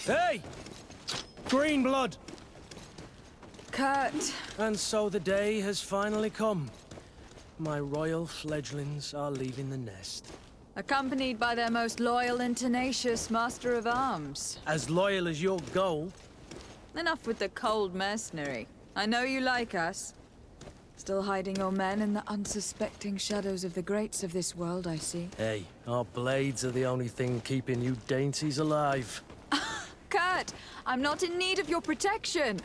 Hey! Green blood! Kurt. And so the day has finally come. My royal fledglings are leaving the nest. Accompanied by their most loyal and tenacious master of arms. As loyal as your gold. Enough with the cold mercenary. I know you like us. Still hiding your men in the unsuspecting shadows of the greats of this world, I see. Hey, our blades are the only thing keeping you dainties alive. Kurt, I'm not in need of your protection.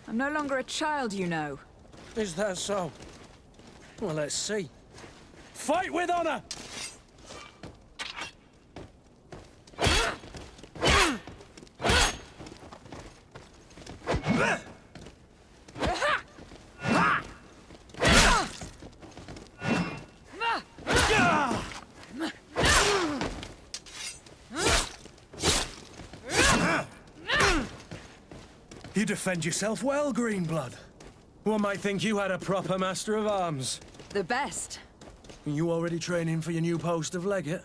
I'm no longer a child, you know. Is that so? Well, let's see. Fight with honor! You defend yourself well, Greenblood. One might think you had a proper master of arms. The best. You already training for your new post of legate?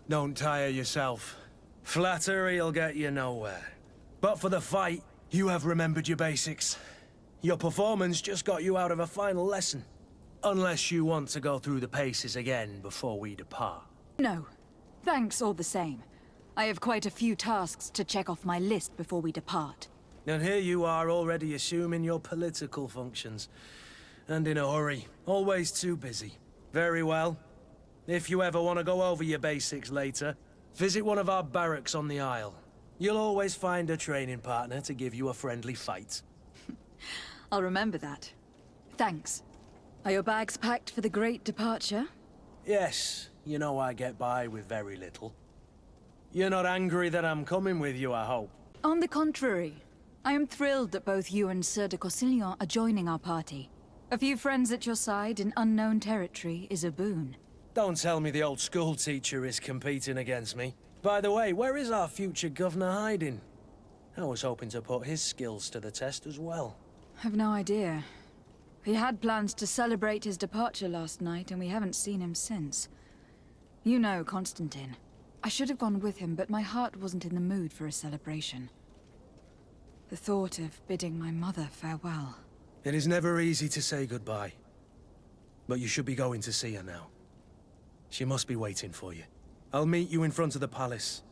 Don't tire yourself. Flattery'll get you nowhere. But for the fight, you have remembered your basics. Your performance just got you out of a final lesson. Unless you want to go through the paces again before we depart. No. Thanks all the same. I have quite a few tasks to check off my list before we depart. And here you are already assuming your political functions. And in a hurry. Always too busy. Very well. If you ever want to go over your basics later, visit one of our barracks on the Isle. You'll always find a training partner to give you a friendly fight. I'll remember that. Thanks. Are your bags packed for the great departure? Yes, you know I get by with very little. You're not angry that I'm coming with you, I hope. On the contrary. I am thrilled that both you and Sir de Corsillon are joining our party. A few friends at your side in unknown territory is a boon. Don't tell me the old school teacher is competing against me. By the way, where is our future governor hiding? I was hoping to put his skills to the test as well. I've no idea. He had plans to celebrate his departure last night, and we haven't seen him since. You know Constantine. I should have gone with him, but my heart wasn't in the mood for a celebration. The thought of bidding my mother farewell. It is never easy to say goodbye. But you should be going to see her now. She must be waiting for you. I'll meet you in front of the palace.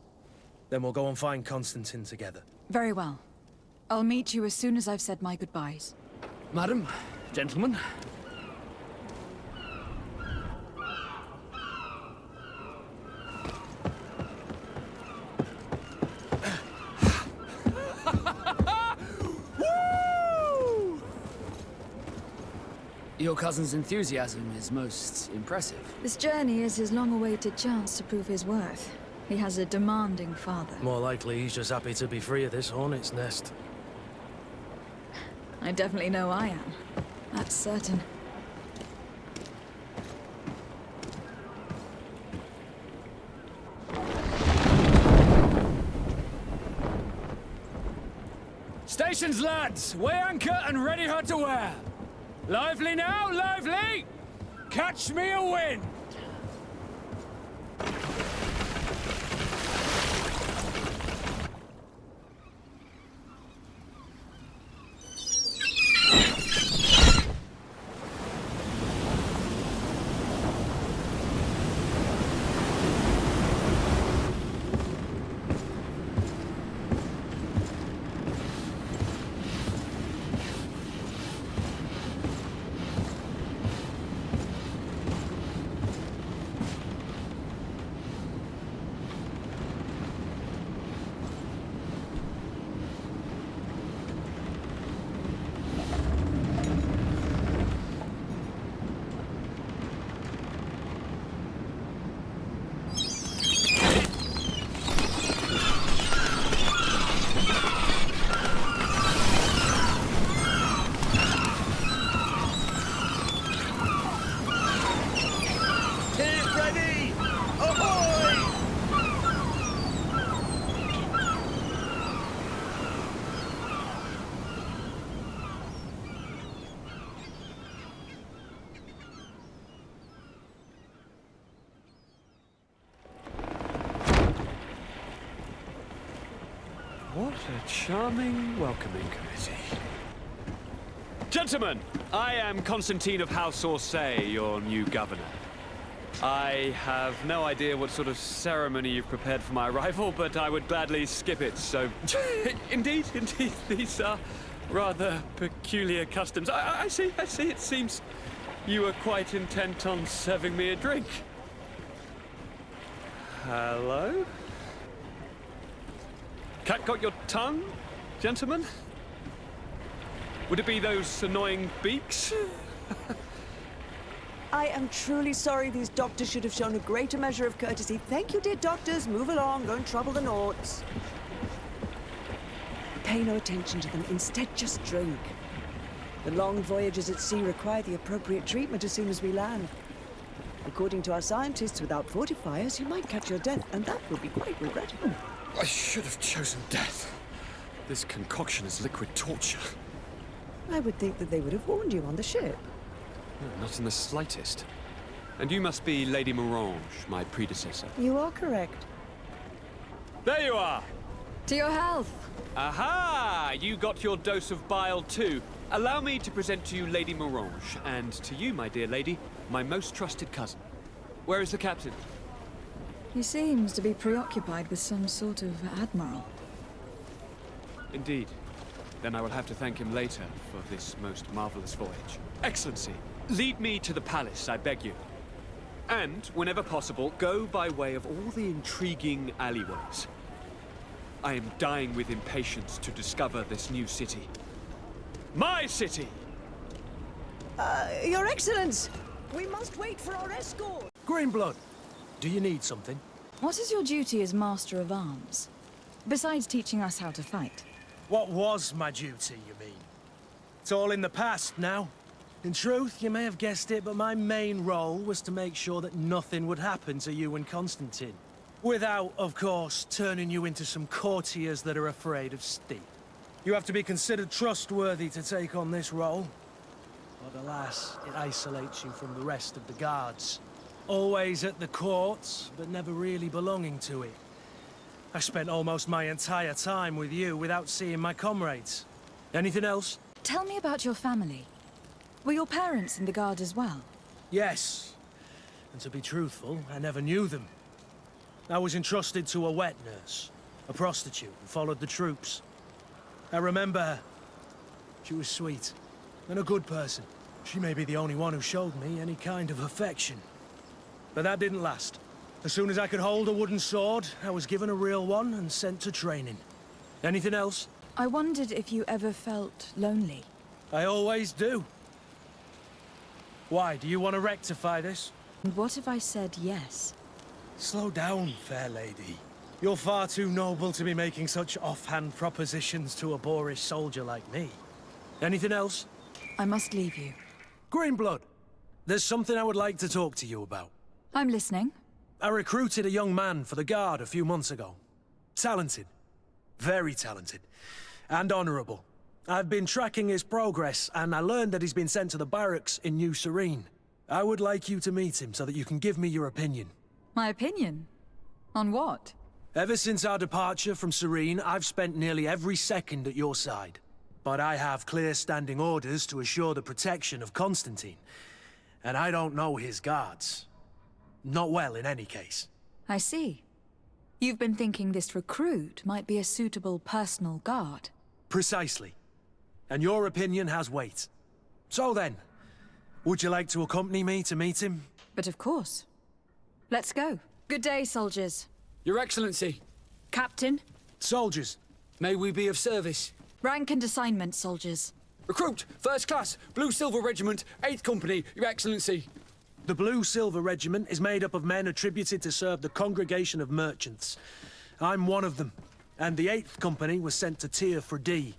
Then we'll go and find Constantine together. Very well. I'll meet you as soon as I've said my goodbyes. Madam, gentlemen. Your cousin's enthusiasm is most impressive. This journey is his long-awaited chance to prove his worth. He has a demanding father. More likely he's just happy to be free of this hornet's nest. I definitely know I am. That's certain. Stations, lads! Weigh anchor and ready her to wear! Lively now, lively! Catch me a wind! What a charming welcoming committee. Gentlemen, I am Constantine of House Orsay, your new governor. I have no idea what sort of ceremony you've prepared for my arrival, but I would gladly skip it, so... Indeed, these are rather peculiar customs. I see, it seems you were quite intent on serving me a drink. Hello? Cat got your tongue, gentlemen? Would it be those annoying beaks? I am truly sorry. These doctors should have shown a greater measure of courtesy. Thank you, dear doctors. Move along. Don't trouble the Nauts. Pay no attention to them. Instead, just drink. The long voyages at sea require the appropriate treatment as soon as we land. According to our scientists, without fortifiers, you might catch your death, and that would be quite regrettable. I should have chosen death. This concoction is liquid torture. I would think that they would have warned you on the ship. No, not in the slightest. And you must be Lady Morange, my predecessor. You are correct. There you are! To your health. Aha! You got your dose of bile too. Allow me to present to you Lady Morange, and to you, my dear lady, my most trusted cousin. Where is the captain? He seems to be preoccupied with some sort of admiral. Indeed. Then I will have to thank him later for this most marvelous voyage. Excellency, lead me to the palace, I beg you. And, whenever possible, go by way of all the intriguing alleyways. I am dying with impatience to discover this new city. My city! Your Excellence! We must wait for our escort! Greenblood, do you need something? What is your duty as Master of Arms? Besides teaching us how to fight. What was my duty, you mean? It's all in the past now. In truth, you may have guessed it, but my main role was to make sure that nothing would happen to you and Constantine. Without, of course, turning you into some courtiers that are afraid of steam. You have to be considered trustworthy to take on this role. But alas, it isolates you from the rest of the guards. Always at the court, but never really belonging to it. I spent almost my entire time with you without seeing my comrades. Anything else? Tell me about your family. Were your parents in the guard as well? Yes. And to be truthful, I never knew them. I was entrusted to a wet nurse, a prostitute, and followed the troops. I remember her. She was sweet, and a good person. She may be the only one who showed me any kind of affection. But that didn't last. As soon as I could hold a wooden sword, I was given a real one and sent to training. Anything else? I wondered if you ever felt lonely. I always do. Why, do you want to rectify this? And what if I said yes? Slow down, fair lady. You're far too noble to be making such offhand propositions to a boorish soldier like me. Anything else? I must leave you. Greenblood, there's something I would like to talk to you about. I'm listening. I recruited a young man for the guard a few months ago. Talented. Very talented. And honorable. I've been tracking his progress, and I learned that he's been sent to the barracks in New Serene. I would like you to meet him so that you can give me your opinion. My opinion? On what? Ever since our departure from Serene, I've spent nearly every second at your side. But I have clear standing orders to assure the protection of Constantine. And I don't know his guards. Not well, in any case. I see. You've been thinking this recruit might be a suitable personal guard. Precisely. And your opinion has weight. So then, would you like to accompany me to meet him? But of course. Let's go. Good day, soldiers. Your Excellency, Captain. Soldiers. may we be of service? Rank and assignment, soldiers. Recruit, first class, Blue Silver Regiment, 8th Company, Your Excellency. The Blue Silver Regiment is made up of men attributed to serve the Congregation of Merchants. I'm one of them, and the 8th Company was sent to Tier for D,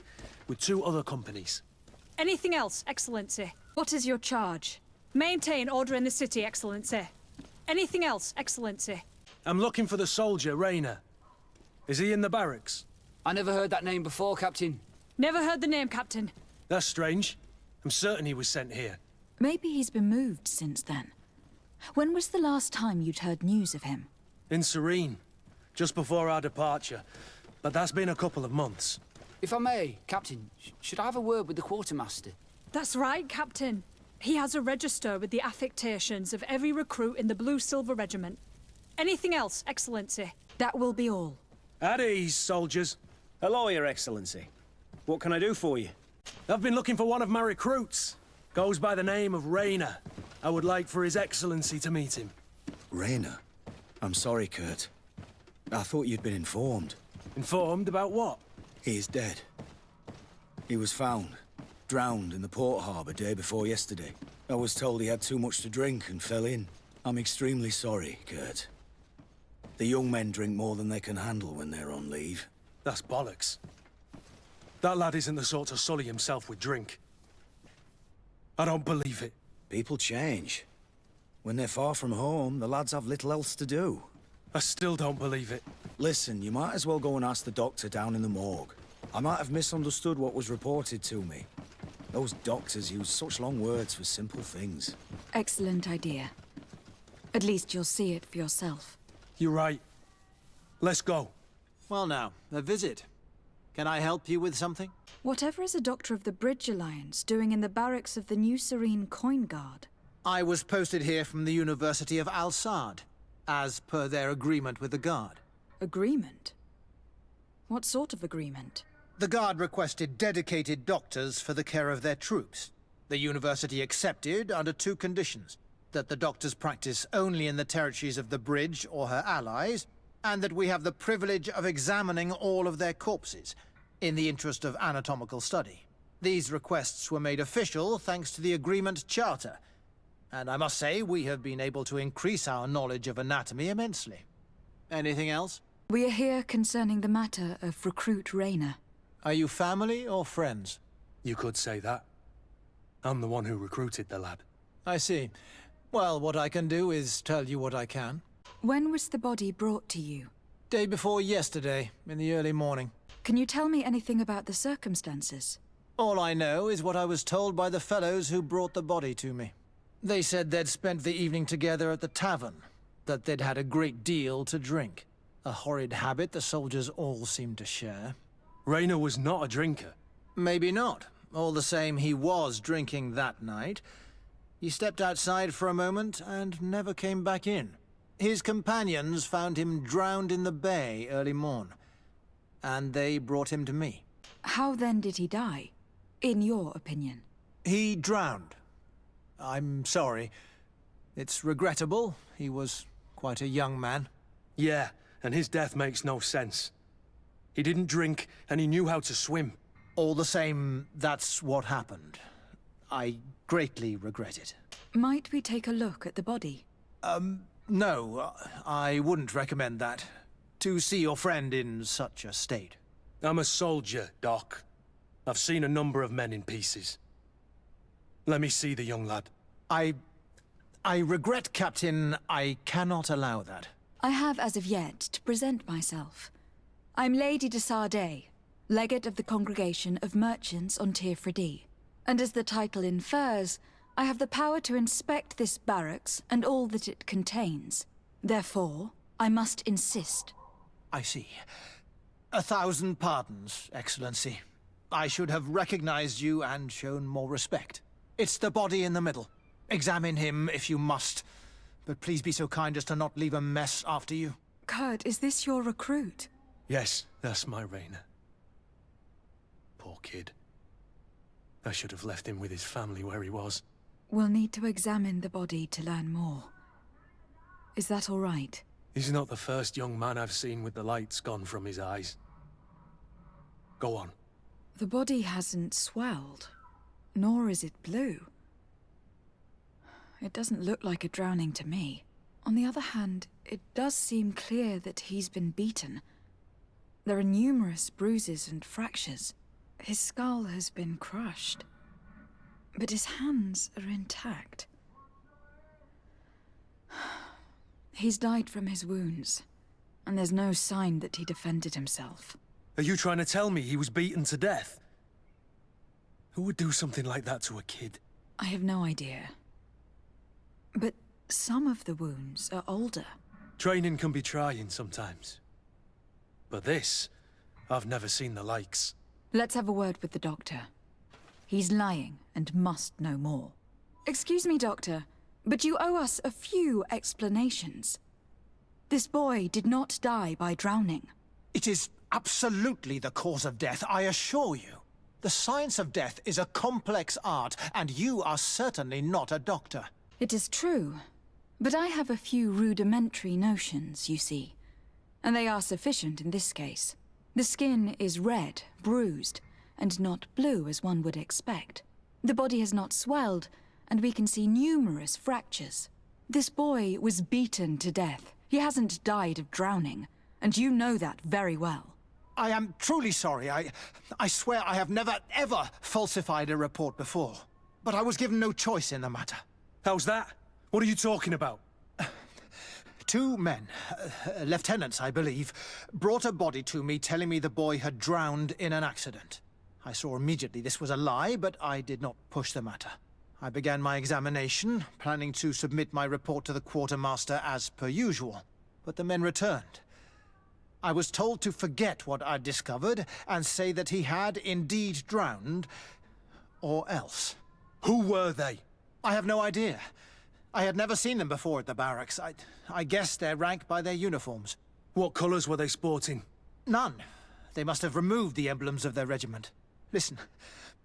with 2 other companies. Anything else, Excellency? What is your charge? Maintain order in the city, Excellency. Anything else, Excellency? I'm looking for the soldier, Rayner. Is he in the barracks? I never heard that name before, Captain. Never heard the name, Captain. That's strange. I'm certain he was sent here. Maybe he's been moved since then. When was the last time you'd heard news of him? In Serene, just before our departure. but that's been a couple of months. If I may, Captain, should I have a word with the quartermaster? That's right, Captain. He has a register with the affectations of every recruit in the Blue-Silver Regiment. Anything else, Excellency? That will be all. At ease, soldiers. Hello, Your Excellency. What can I do for you? I've been looking for one of my recruits. Goes by the name of Rayner. I would like for His Excellency to meet him. Rayner? I'm sorry, Kurt. I thought you'd been informed. Informed about what? He is dead. He was found, drowned in the port harbour day before yesterday. I was told he had too much to drink and fell in. I'm extremely sorry, Kurt. The young men drink more than they can handle when they're on leave. That's bollocks. That lad isn't the sort to sully himself with drink. I don't believe it. People change. When they're far from home, the lads have little else to do. I still don't believe it. Listen, you might as well go and ask the doctor down in the morgue. I might have misunderstood what was reported to me. Those doctors use such long words for simple things. Excellent idea. At least you'll see it for yourself. You're right. Let's go. Well now, a visit. Can I help you with something? Whatever is a Doctor of the Bridge Alliance doing in the barracks of the New Serene Coin Guard? I was posted here from the University of Al-Sad, as per their agreement with the Guard. Agreement? What sort of agreement? The Guard requested dedicated doctors for the care of their troops. The University accepted under two conditions: that the doctors practice only in the territories of the Bridge or her allies, and that we have the privilege of examining all of their corpses, in the interest of anatomical study. These requests were made official thanks to the Agreement Charter, and I must say we have been able to increase our knowledge of anatomy immensely. Anything else? We are here concerning the matter of Recruit Rayner. Are you family or friends? You could say that. I'm the one who recruited the lad. I see. Well, what I can do is tell you what I can. When was the body brought to you? Day before yesterday, in the early morning. Can you tell me anything about the circumstances? All I know is what I was told by the fellows who brought the body to me. They said they'd spent the evening together at the tavern, that they'd had a great deal to drink. A horrid habit the soldiers all seemed to share. Rayner was not a drinker. Maybe not. All the same, he was drinking that night. He stepped outside for a moment and never came back in. His companions found him drowned in the bay early morn, and they brought him to me. How then did he die, in your opinion? He drowned. I'm sorry. It's regrettable. He was quite a young man. Yeah, and his death makes no sense. He didn't drink, and he knew how to swim. All the same, that's what happened. I greatly regret it. Might we take a look at the body? No, I wouldn't recommend that. To see your friend in such a state. I'm a soldier, Doc. I've seen a number of men in pieces. Let me see the young lad. I regret, Captain, I cannot allow that. I have as of yet to present myself. I'm Lady de Sardet, Legate of the Congregation of Merchants on Tirfredi. And as the title infers, I have the power to inspect this barracks and all that it contains. Therefore, I must insist. I see. 1,000 pardons, Excellency. I should have recognized you and shown more respect. It's the body in the middle. Examine him if you must, but please be so kind as to not leave a mess after you. Kurt, is this your recruit? Yes, that's my Rayner. Poor kid. I should have left him with his family where he was. We'll need to examine the body to learn more. Is that all right? He's not the first young man I've seen with the lights gone from his eyes. Go on. The body hasn't swelled, nor is it blue. It doesn't look like a drowning to me. On the other hand, it does seem clear that he's been beaten. There are numerous bruises and fractures. His skull has been crushed, but his hands are intact. He's died from his wounds, and there's no sign that he defended himself. Are you trying to tell me he was beaten to death? Who would do something like that to a kid? I have no idea. But some of the wounds are older. Training can be trying sometimes. But this... I've never seen the likes. Let's have a word with the doctor. He's lying and must know more. Excuse me, Doctor, but you owe us a few explanations. This boy did not die by drowning. It is absolutely the cause of death, I assure you. The science of death is a complex art, and you are certainly not a doctor. It is true, but I have a few rudimentary notions, you see. And they are sufficient in this case. The skin is red, bruised, and not blue as one would expect. The body has not swelled, and we can see numerous fractures. This boy was beaten to death. He hasn't died of drowning, and you know that very well. I am truly sorry. I swear I have never, ever falsified a report before. But I was given no choice in the matter. How's that? What are you talking about? Two men, lieutenants I believe, brought a body to me telling me the boy had drowned in an accident. I saw immediately this was a lie, but I did not push the matter. I began my examination, planning to submit my report to the quartermaster as per usual. But the men returned. I was told to forget what I'd discovered and say that he had indeed drowned, or else. Who were they? I have no idea. I had never seen them before at the barracks. I guessed their rank by their uniforms. What colours were they sporting? None. They must have removed the emblems of their regiment. Listen,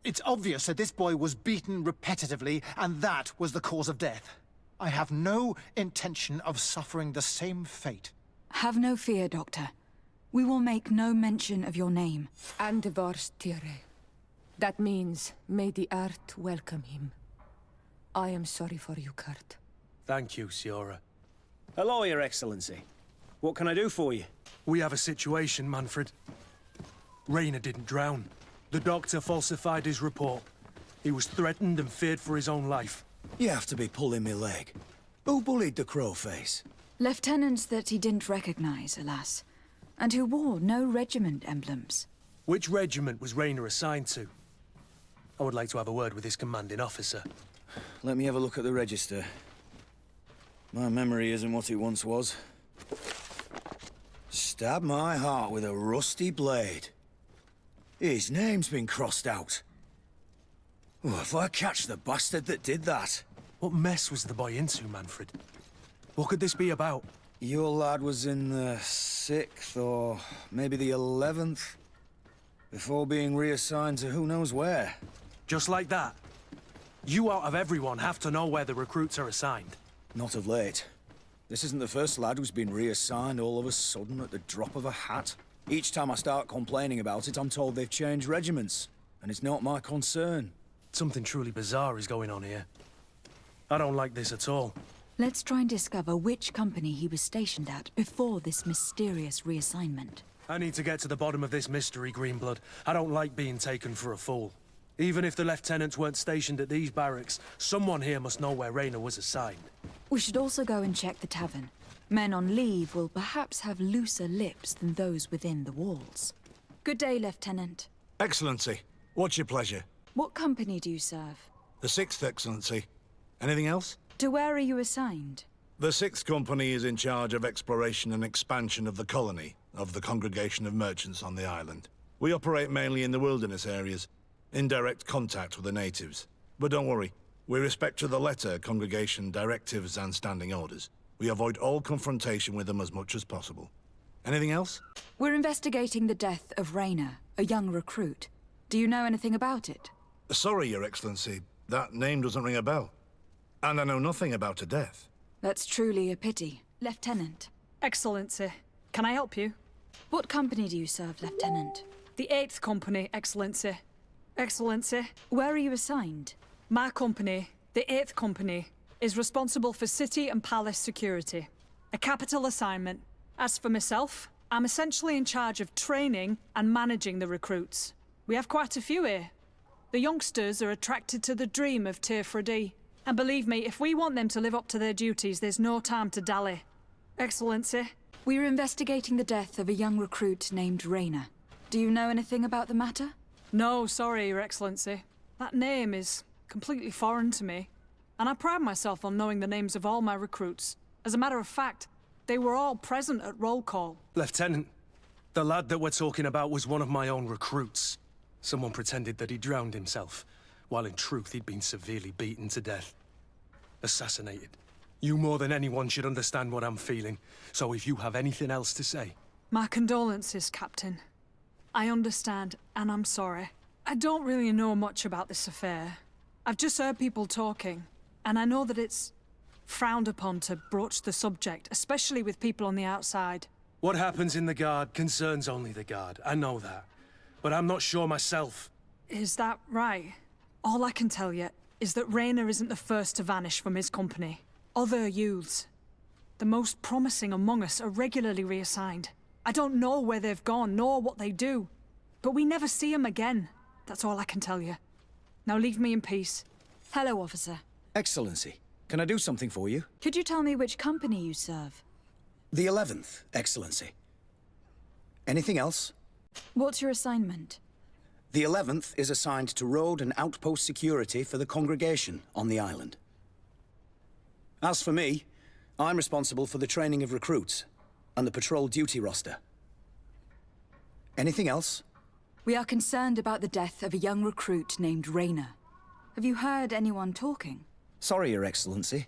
it's obvious that this boy was beaten repetitively, and that was the cause of death. I have no intention of suffering the same fate. Have no fear, Doctor. We will make no mention of your name. Andevars Tire. That means, may the earth welcome him. I am sorry for you, Kurt. Thank you, Siora. Hello, Your Excellency. What can I do for you? We have a situation, Manfred. Rainer didn't drown. The doctor falsified his report. He was threatened and feared for his own life. You have to be pulling me leg. Who bullied the crowface? Lieutenants that he didn't recognize, alas. And who wore no regiment emblems. Which regiment was Rainer assigned to? I would like to have a word with his commanding officer. Let me have a look at the register. My memory isn't what it once was. Stab my heart with a rusty blade. His name's been crossed out. Oh, if I catch the bastard that did that. What mess was the boy into, Manfred? What could this be about? Your lad was in the 6th, or maybe the 11th, before being reassigned to who knows where. Just like that? You out of everyone have to know where the recruits are assigned. Not of late. This isn't the first lad who's been reassigned all of a sudden at the drop of a hat. Each time I start complaining about it, I'm told they've changed regiments, and it's not my concern. Something truly bizarre is going on here. I don't like this at all. Let's try and discover which company he was stationed at before this mysterious reassignment. I need to get to the bottom of this mystery, Greenblood. I don't like being taken for a fool. Even if the lieutenants weren't stationed at these barracks, someone here must know where Rainer was assigned. We should also go and check the tavern. Men on leave will perhaps have looser lips than those within the walls. Good day, Lieutenant. Excellency, what's your pleasure? What company do you serve? The 6th, Excellency. Anything else? To where are you assigned? The 6th Company is in charge of exploration and expansion of the colony of the Congregation of Merchants on the island. We operate mainly in the wilderness areas, in direct contact with the natives. But don't worry, we respect to the letter Congregation directives and standing orders. We avoid all confrontation with them as much as possible. Anything else? We're investigating the death of Rainer, a young recruit. Do you know anything about it? Sorry, Your Excellency. That name doesn't ring a bell. And I know nothing about a death. That's truly a pity. Lieutenant. Excellency, can I help you? What company do you serve, Lieutenant? The 8th Company, Excellency. Excellency, where are you assigned? My company, the 8th Company, is responsible for city and palace security. A capital assignment. As for myself, I'm essentially in charge of training and managing the recruits. We have quite a few here. The youngsters are attracted to the dream of Tirfredi. And believe me, if we want them to live up to their duties, there's no time to dally. Excellency. We're investigating the death of a young recruit named Rainer. Do you know anything about the matter? No, sorry, Your Excellency. That name is completely foreign to me. And I pride myself on knowing the names of all my recruits. As a matter of fact, they were all present at roll call. Lieutenant, The lad that we're talking about was one of my own recruits. Someone pretended that he drowned himself, while in truth he'd been severely beaten to death. Assassinated. You more than anyone should understand what I'm feeling, so if you have anything else to say... My condolences, Captain. I understand, and I'm sorry. I don't really know much about this affair. I've just heard people talking, and I know that it's frowned upon to broach the subject, especially with people on the outside. What happens in the Guard concerns only the Guard, I know that. But I'm not sure myself. Is that right? All I can tell you is that Rayner isn't the first to vanish from his company. Other youths, the most promising among us, are regularly reassigned. I don't know where they've gone, nor what they do. But we never see them again. That's all I can tell you. Now leave me in peace. Hello, officer. Excellency, can I do something for you? Could you tell me which company you serve? The 11th, Excellency. Anything else? What's your assignment? The 11th is assigned to road and outpost security for the congregation on the island. As for me, I'm responsible for the training of recruits and the patrol duty roster. Anything else? We are concerned about the death of a young recruit named Rayner. Have you heard anyone talking? Sorry, Your Excellency.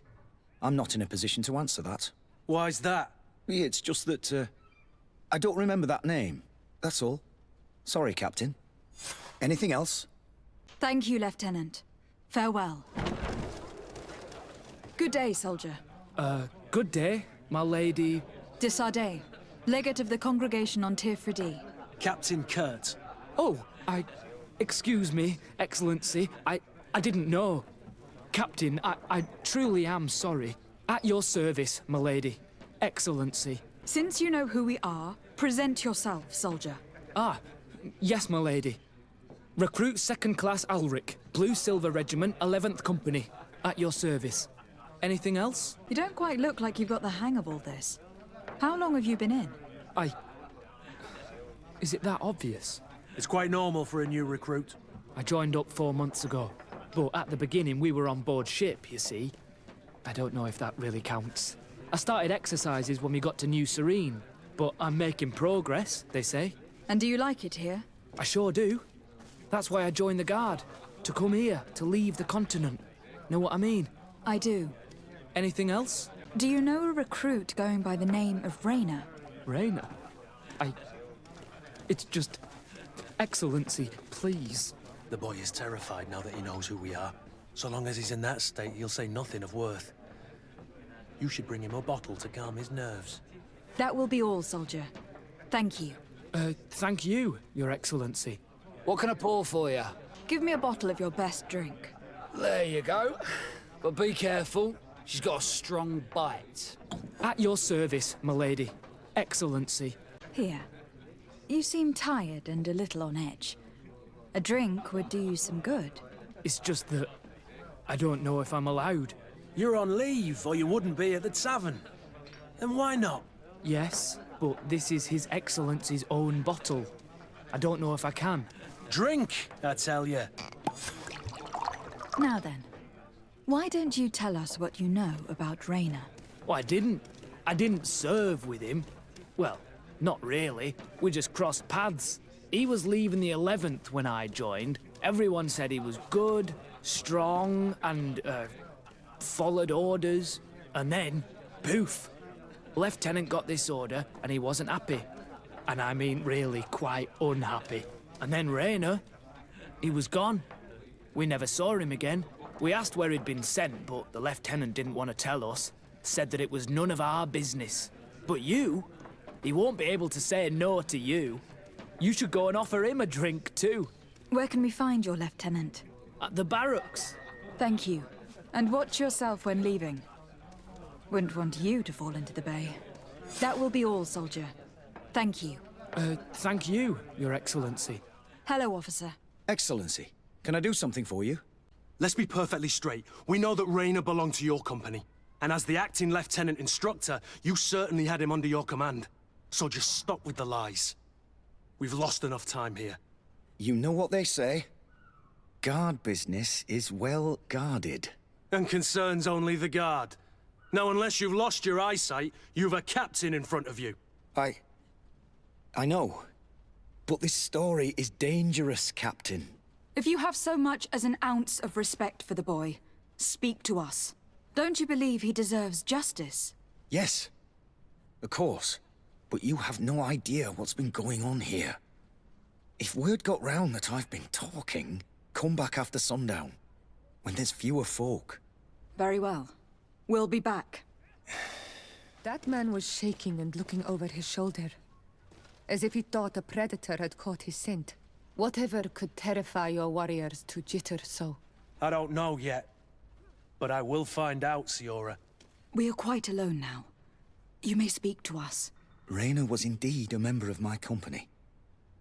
I'm not in a position to answer that. Why's that? It's just that, I don't remember that name. That's all. Sorry, Captain. Anything else? Thank you, Lieutenant. Farewell. Good day, soldier. Good day, my lady. Desardet, legate of the congregation on Tirfredi. Captain Kurt. Oh, excuse me, Excellency. I didn't know. Captain, I truly am sorry. At your service, my lady. Excellency. Since you know who we are, present yourself, soldier. Ah, yes, my lady. Recruit 2nd Class Alric, Blue Silver Regiment, 11th Company. At your service. Anything else? You don't quite look like you've got the hang of all this. How long have you been in? Is it that obvious? It's quite normal for a new recruit. I joined up 4 months ago. But at the beginning, we were on board ship, you see. I don't know if that really counts. I started exercises when we got to New Serene. But I'm making progress, they say. And do you like it here? I sure do. That's why I joined the Guard. To come here, to leave the continent. Know what I mean? I do. Anything else? Do you know a recruit going by the name of Rayner? Rayner? It's just... Excellency, please. The boy is terrified now that he knows who we are. So long as he's in that state, he'll say nothing of worth. You should bring him a bottle to calm his nerves. That will be all, soldier. Thank you. Thank you, Your Excellency. What can I pour for you? Give me a bottle of your best drink. There you go. But be careful. She's got a strong bite. At your service, my lady. Excellency. Here. You seem tired and a little on edge. A drink would do you some good. It's just that... I don't know if I'm allowed. You're on leave, or you wouldn't be at the tavern. And why not? Yes, but this is His Excellency's own bottle. I don't know if I can. Drink, I tell you. Now then, why don't you tell us what you know about Rayner? Well, I didn't serve with him. Well, not really. We just crossed paths. He was leaving the 11th when I joined. Everyone said he was good, strong, and, followed orders. And then, poof. Lieutenant got this order, and he wasn't happy. And I mean really quite unhappy. And then Rayner, he was gone. We never saw him again. We asked where he'd been sent, but the lieutenant didn't want to tell us. Said that it was none of our business. But you, he won't be able to say no to you. You should go and offer him a drink too. Where can we find your lieutenant? At the barracks. Thank you. And watch yourself when leaving. Wouldn't want you to fall into the bay. That will be all, soldier. Thank you. Thank you, Your Excellency. Hello, officer. Excellency, can I do something for you? Let's be perfectly straight. We know that Rayner belonged to your company. And as the acting lieutenant instructor, you certainly had him under your command. So just stop with the lies. We've lost enough time here. You know what they say? Guard business is well guarded. And concerns only the Guard. Now, unless you've lost your eyesight, you've a captain in front of you. I know. But this story is dangerous, Captain. If you have so much as an ounce of respect for the boy, speak to us. Don't you believe he deserves justice? Yes, of course. But you have no idea what's been going on here. If word got round that I've been talking, come back after sundown, when there's fewer folk. Very well. We'll be back. That man was shaking and looking over his shoulder, as if he thought a predator had caught his scent. Whatever could terrify your warriors to jitter so? I don't know yet, but I will find out, Siora. We are quite alone now. You may speak to us. Rayna was indeed a member of my company,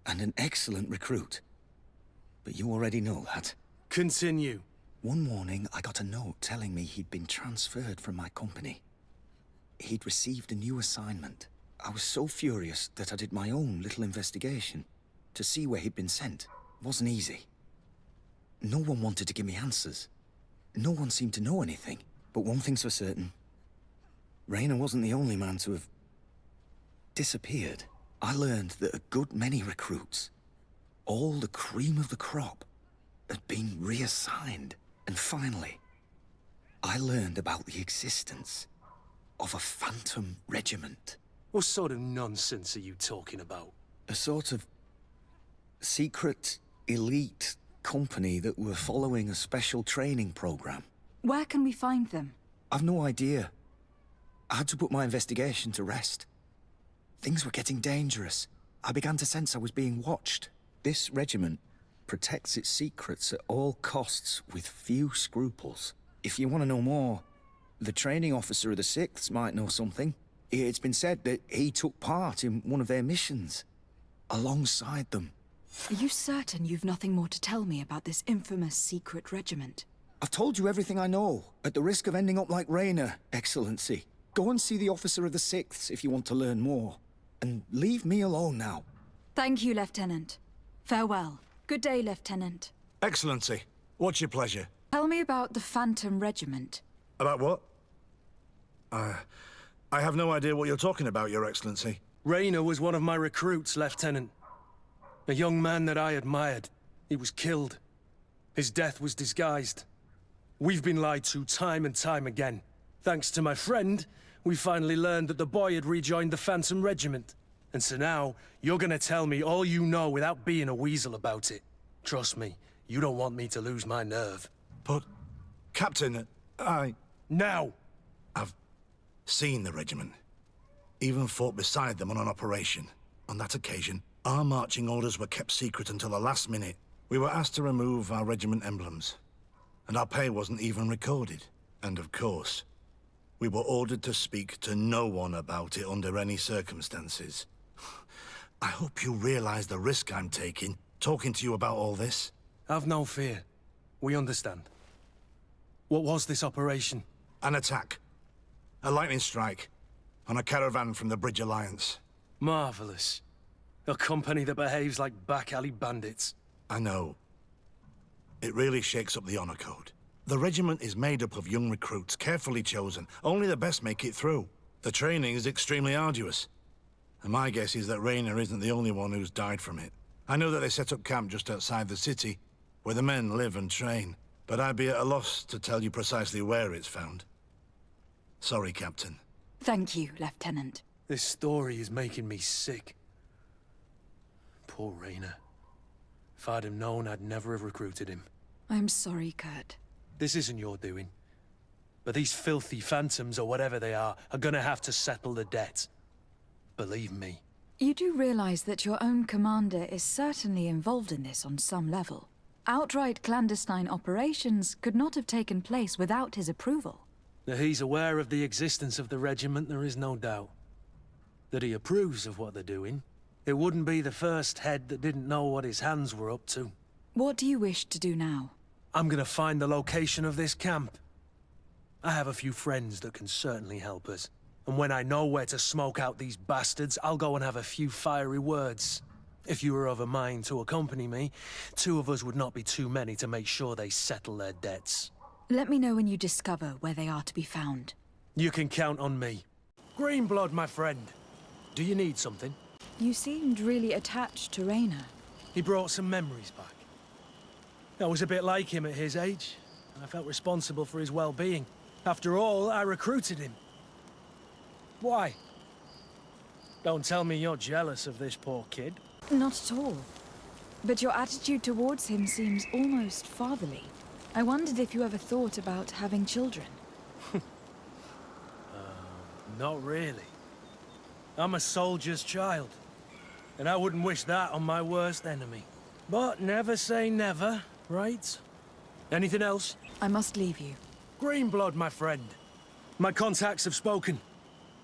and an excellent recruit. But you already know that. Continue. One morning, I got a note telling me he'd been transferred from my company. He'd received a new assignment. I was so furious that I did my own little investigation to see where he'd been sent. It wasn't easy. No one wanted to give me answers. No one seemed to know anything. But one thing's for certain. Rayna wasn't the only man to have disappeared. I learned that a good many recruits, all the cream of the crop, had been reassigned. And finally, I learned about the existence of a phantom regiment. What sort of nonsense are you talking about? A sort of secret, elite company that were following a special training program. Where can we find them? I've no idea. I had to put my investigation to rest. Things were getting dangerous. I began to sense I was being watched. This regiment protects its secrets at all costs with few scruples. If you want to know more, the training officer of the 6th might know something. It's been said that he took part in one of their missions, alongside them. Are you certain you've nothing more to tell me about this infamous secret regiment? I've told you everything I know, at the risk of ending up like Rayna, Excellency. Go and see the officer of the 6th if you want to learn more. And leave me alone now. Thank you, Lieutenant. Farewell. Good day, Lieutenant. Excellency, what's your pleasure? Tell me about the Phantom Regiment. About what? I have no idea what you're talking about, Your Excellency. Rayna was one of my recruits, Lieutenant. A young man that I admired. He was killed. His death was disguised. We've been lied to time and time again. Thanks to my friend, we finally learned that the boy had rejoined the Phantom Regiment. And so now, you're gonna tell me all you know without being a weasel about it. Trust me, you don't want me to lose my nerve. But, Captain, Now! I've seen the regiment. Even fought beside them on an operation. On that occasion, our marching orders were kept secret until the last minute. We were asked to remove our regiment emblems. And our pay wasn't even recorded. And of course, we were ordered to speak to no one about it under any circumstances. I hope you realize the risk I'm taking, talking to you about all this. Have no fear. We understand. What was this operation? An attack. A lightning strike. On a caravan from the Bridge Alliance. Marvelous. A company that behaves like back-alley bandits. I know. It really shakes up the honor code. The regiment is made up of young recruits, carefully chosen. Only the best make it through. The training is extremely arduous. And my guess is that Rayna isn't the only one who's died from it. I know that they set up camp just outside the city, where the men live and train. But I'd be at a loss to tell you precisely where it's found. Sorry, Captain. Thank you, Lieutenant. This story is making me sick. Poor Rayna. If I'd have known, I'd never have recruited him. I'm sorry, Kurt. This isn't your doing. But these filthy phantoms, or whatever they are gonna have to settle the debt. Believe me. You do realize that your own commander is certainly involved in this on some level. Outright clandestine operations could not have taken place without his approval. That he's aware of the existence of the regiment, there is no doubt. That he approves of what they're doing. It wouldn't be the first head that didn't know what his hands were up to. What do you wish to do now? I'm gonna find the location of this camp. I have a few friends that can certainly help us. And when I know where to smoke out these bastards, I'll go and have a few fiery words. If you were of a mind to accompany me, 2 of us would not be too many to make sure they settle their debts. Let me know when you discover where they are to be found. You can count on me. Greenblood, my friend. Do you need something? You seemed really attached to Raynor. He brought some memories back. I was a bit like him at his age, and I felt responsible for his well-being. After all, I recruited him. Why? Don't tell me you're jealous of this poor kid. Not at all. But your attitude towards him seems almost fatherly. I wondered if you ever thought about having children. Not really. I'm a soldier's child, and I wouldn't wish that on my worst enemy. But never say never, right? Anything else? I must leave you. Greenblood, my friend. My contacts have spoken.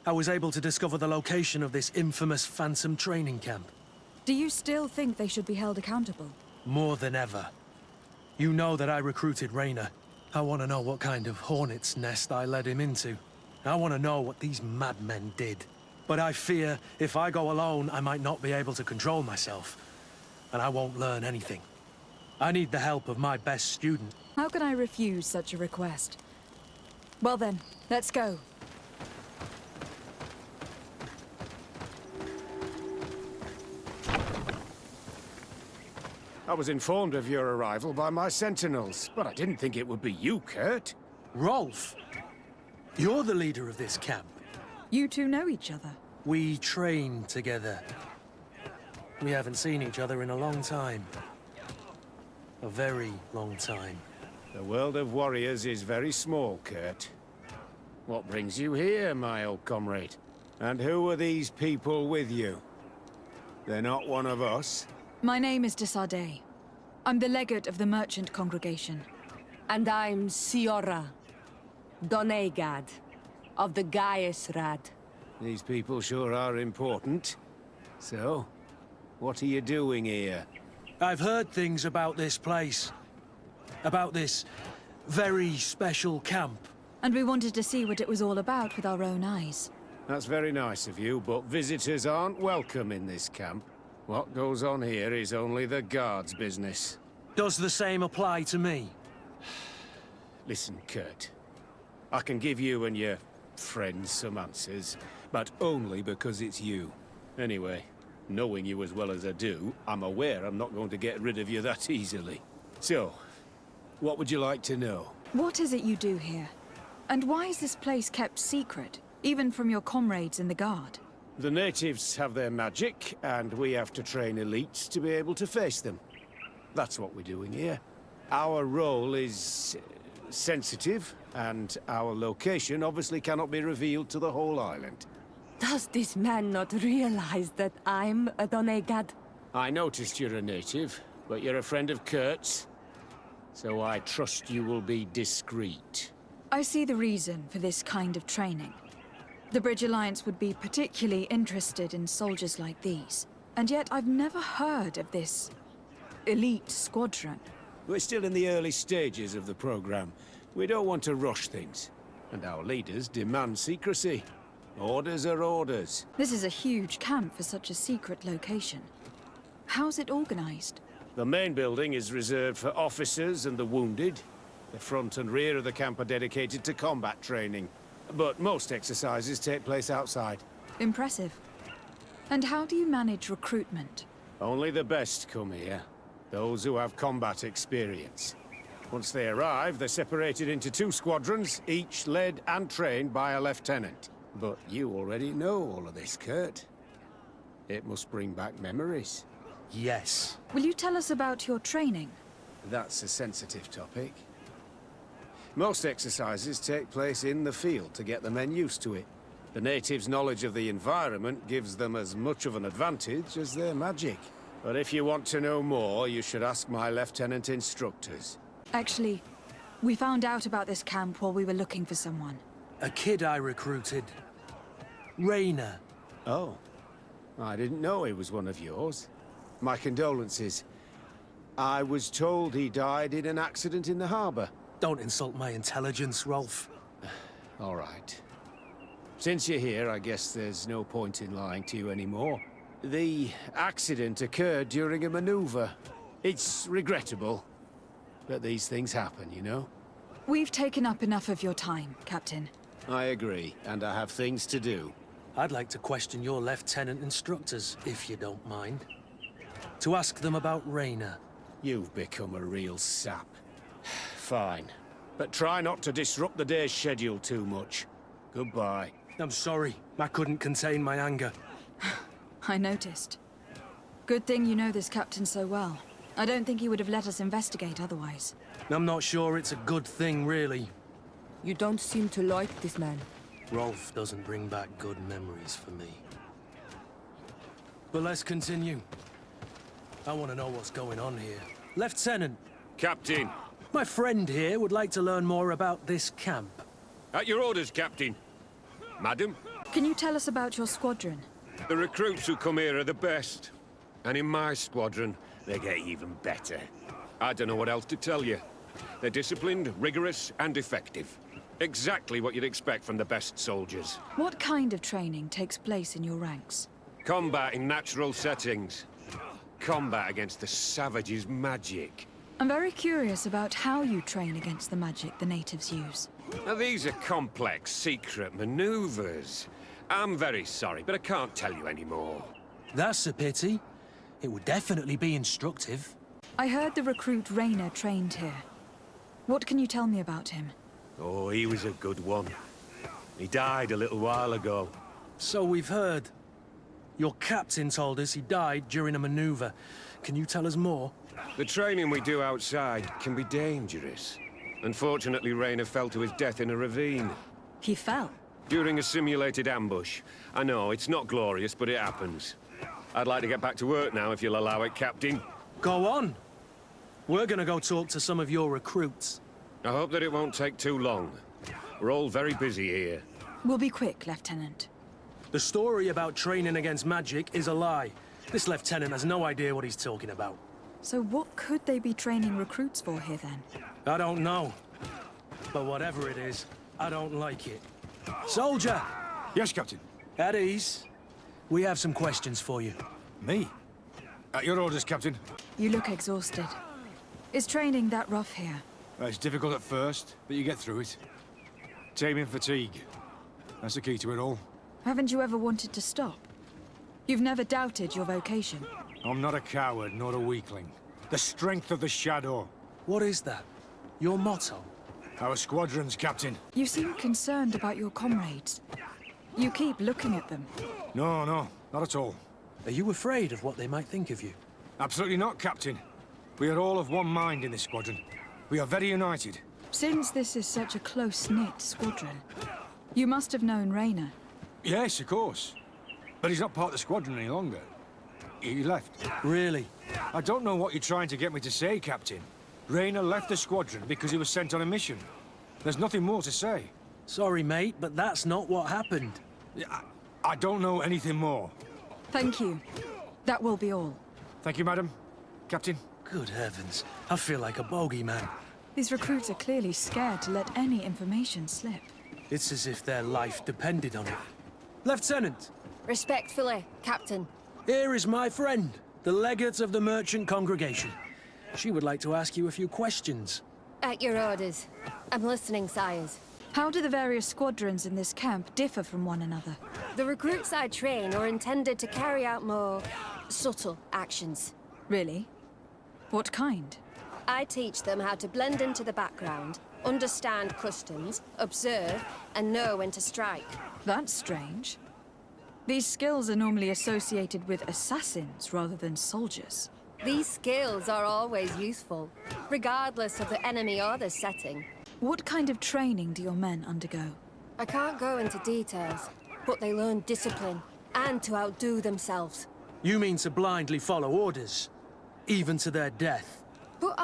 I was able to discover the location of this infamous Phantom training camp. Do you still think they should be held accountable? More than ever. You know that I recruited Raynor. I want to know what kind of hornet's nest I led him into. I want to know what these madmen did. But I fear if I go alone, I might not be able to control myself. And I won't learn anything. I need the help of my best student. How can I refuse such a request? Well then, let's go. I was informed of your arrival by my sentinels, but I didn't think it would be you, Kurt. Rolf, you're the leader of this camp. You two know each other? We train together. We haven't seen each other in a long time. A very long time. The world of warriors is very small, Kurt. What brings you here, my old comrade? And who are these people with you? They're not one of us? My name is de Sardet. I'm the legate of the merchant congregation. And I'm Siora, Doneigad, of the Gaius-Rad. These people sure are important. So, what are you doing here? I've heard things about this place. About this very special camp. And we wanted to see what it was all about with our own eyes. That's very nice of you, but visitors aren't welcome in this camp. What goes on here is only the guards' business. Does the same apply to me? Listen, Kurt. I can give you and your friends some answers, but only because it's you. Anyway, knowing you as well as I do, I'm aware I'm not going to get rid of you that easily. So, what would you like to know? What is it you do here? And why is this place kept secret, even from your comrades in the guard? The natives have their magic, and we have to train elites to be able to face them. That's what we're doing here. Our role is sensitive, and our location obviously cannot be revealed to the whole island. Does this man not realize that I'm a Doneigad? I noticed you're a native, but you're a friend of Kurt's, so I trust you will be discreet. I see the reason for this kind of training. The Bridge Alliance would be particularly interested in soldiers like these. And yet I've never heard of this elite squadron. We're still in the early stages of the program. We don't want to rush things. And our leaders demand secrecy. Orders are orders. This is a huge camp for such a secret location. How's it organized? The main building is reserved for officers and the wounded. The front and rear of the camp are dedicated to combat training. But most exercises take place outside. Impressive. And how do you manage recruitment? Only the best come here. Those who have combat experience. Once they arrive, they're separated into 2 squadrons, each led and trained by a lieutenant. But you already know all of this, Kurt. It must bring back memories. Yes. Will you tell us about your training? That's a sensitive topic. Most exercises take place in the field to get the men used to it. The natives' knowledge of the environment gives them as much of an advantage as their magic. But if you want to know more, you should ask my lieutenant instructors. Actually, we found out about this camp while we were looking for someone. A kid I recruited. Raynor. Oh. I didn't know he was one of yours. My condolences. I was told he died in an accident in the harbor. Don't insult my intelligence, Rolf. All right. Since you're here, I guess there's no point in lying to you anymore. The accident occurred during a maneuver. It's regrettable, but these things happen, you know? We've taken up enough of your time, Captain. I agree, and I have things to do. I'd like to question your lieutenant instructors, if you don't mind. To ask them about Rayner. You've become a real sap. Fine. But try not to disrupt the day's schedule too much. Goodbye. I'm sorry. I couldn't contain my anger. I noticed. Good thing you know this captain so well. I don't think he would have let us investigate otherwise. I'm not sure it's a good thing, really. You don't seem to like this man. Rolf doesn't bring back good memories for me. But let's continue. I want to know what's going on here. Lieutenant! Captain! My friend here would like to learn more about this camp. At your orders, Captain. Madam? Can you tell us about your squadron? The recruits who come here are the best. And in my squadron, they get even better. I don't know what else to tell you. They're disciplined, rigorous, and effective. Exactly what you'd expect from the best soldiers. What kind of training takes place in your ranks? Combat in natural settings. Combat against the savages' magic. I'm very curious about how you train against the magic the natives use. Now, these are complex, secret maneuvers. I'm very sorry, but I can't tell you anymore. That's a pity. It would definitely be instructive. I heard the recruit Rayner trained here. What can you tell me about him? Oh, he was a good one. He died a little while ago. So we've heard. Your captain told us he died during a maneuver. Can you tell us more? The training we do outside can be dangerous. Unfortunately, Rayner fell to his death in a ravine. He fell? During a simulated ambush. I know, it's not glorious, but it happens. I'd like to get back to work now, if you'll allow it, Captain. Go on. We're gonna go talk to some of your recruits. I hope that it won't take too long. We're all very busy here. We'll be quick, Lieutenant. The story about training against magic is a lie. This lieutenant has no idea what he's talking about. So what could they be training recruits for here, then? I don't know. But whatever it is, I don't like it. Soldier! Yes, Captain. At ease. We have some questions for you. Me? At your orders, Captain. You look exhausted. Is training that rough here? Well, it's difficult at first, but you get through it. Taming fatigue. That's the key to it all. Haven't you ever wanted to stop? You've never doubted your vocation. I'm not a coward, nor a weakling. The strength of the shadow. What is that? Your motto? Our squadrons, Captain. You seem concerned about your comrades. You keep looking at them. No, not at all. Are you afraid of what they might think of you? Absolutely not, Captain. We are all of one mind in this squadron. We are very united. Since this is such a close-knit squadron, you must have known Rayner. Yes, of course. But he's not part of the squadron any longer. He left. Really? I don't know what you're trying to get me to say, Captain. Rayner left the squadron because he was sent on a mission. There's nothing more to say. Sorry, mate, but that's not what happened. I don't know anything more. Thank you. That will be all. Thank you, madam. Captain. Good heavens. I feel like a bogeyman. These recruits are clearly scared to let any information slip. It's as if their life depended on it. Lieutenant! Respectfully, Captain. Here is my friend, the legate of the merchant congregation. She would like to ask you a few questions. At your orders. I'm listening, sires. How do the various squadrons in this camp differ from one another? The recruits I train are intended to carry out more subtle actions. Really? What kind? I teach them how to blend into the background, understand customs, observe, and know when to strike. That's strange. These skills are normally associated with assassins rather than soldiers. These skills are always useful, regardless of the enemy or the setting. What kind of training do your men undergo? I can't go into details, but they learn discipline and to outdo themselves. You mean to blindly follow orders, even to their death? But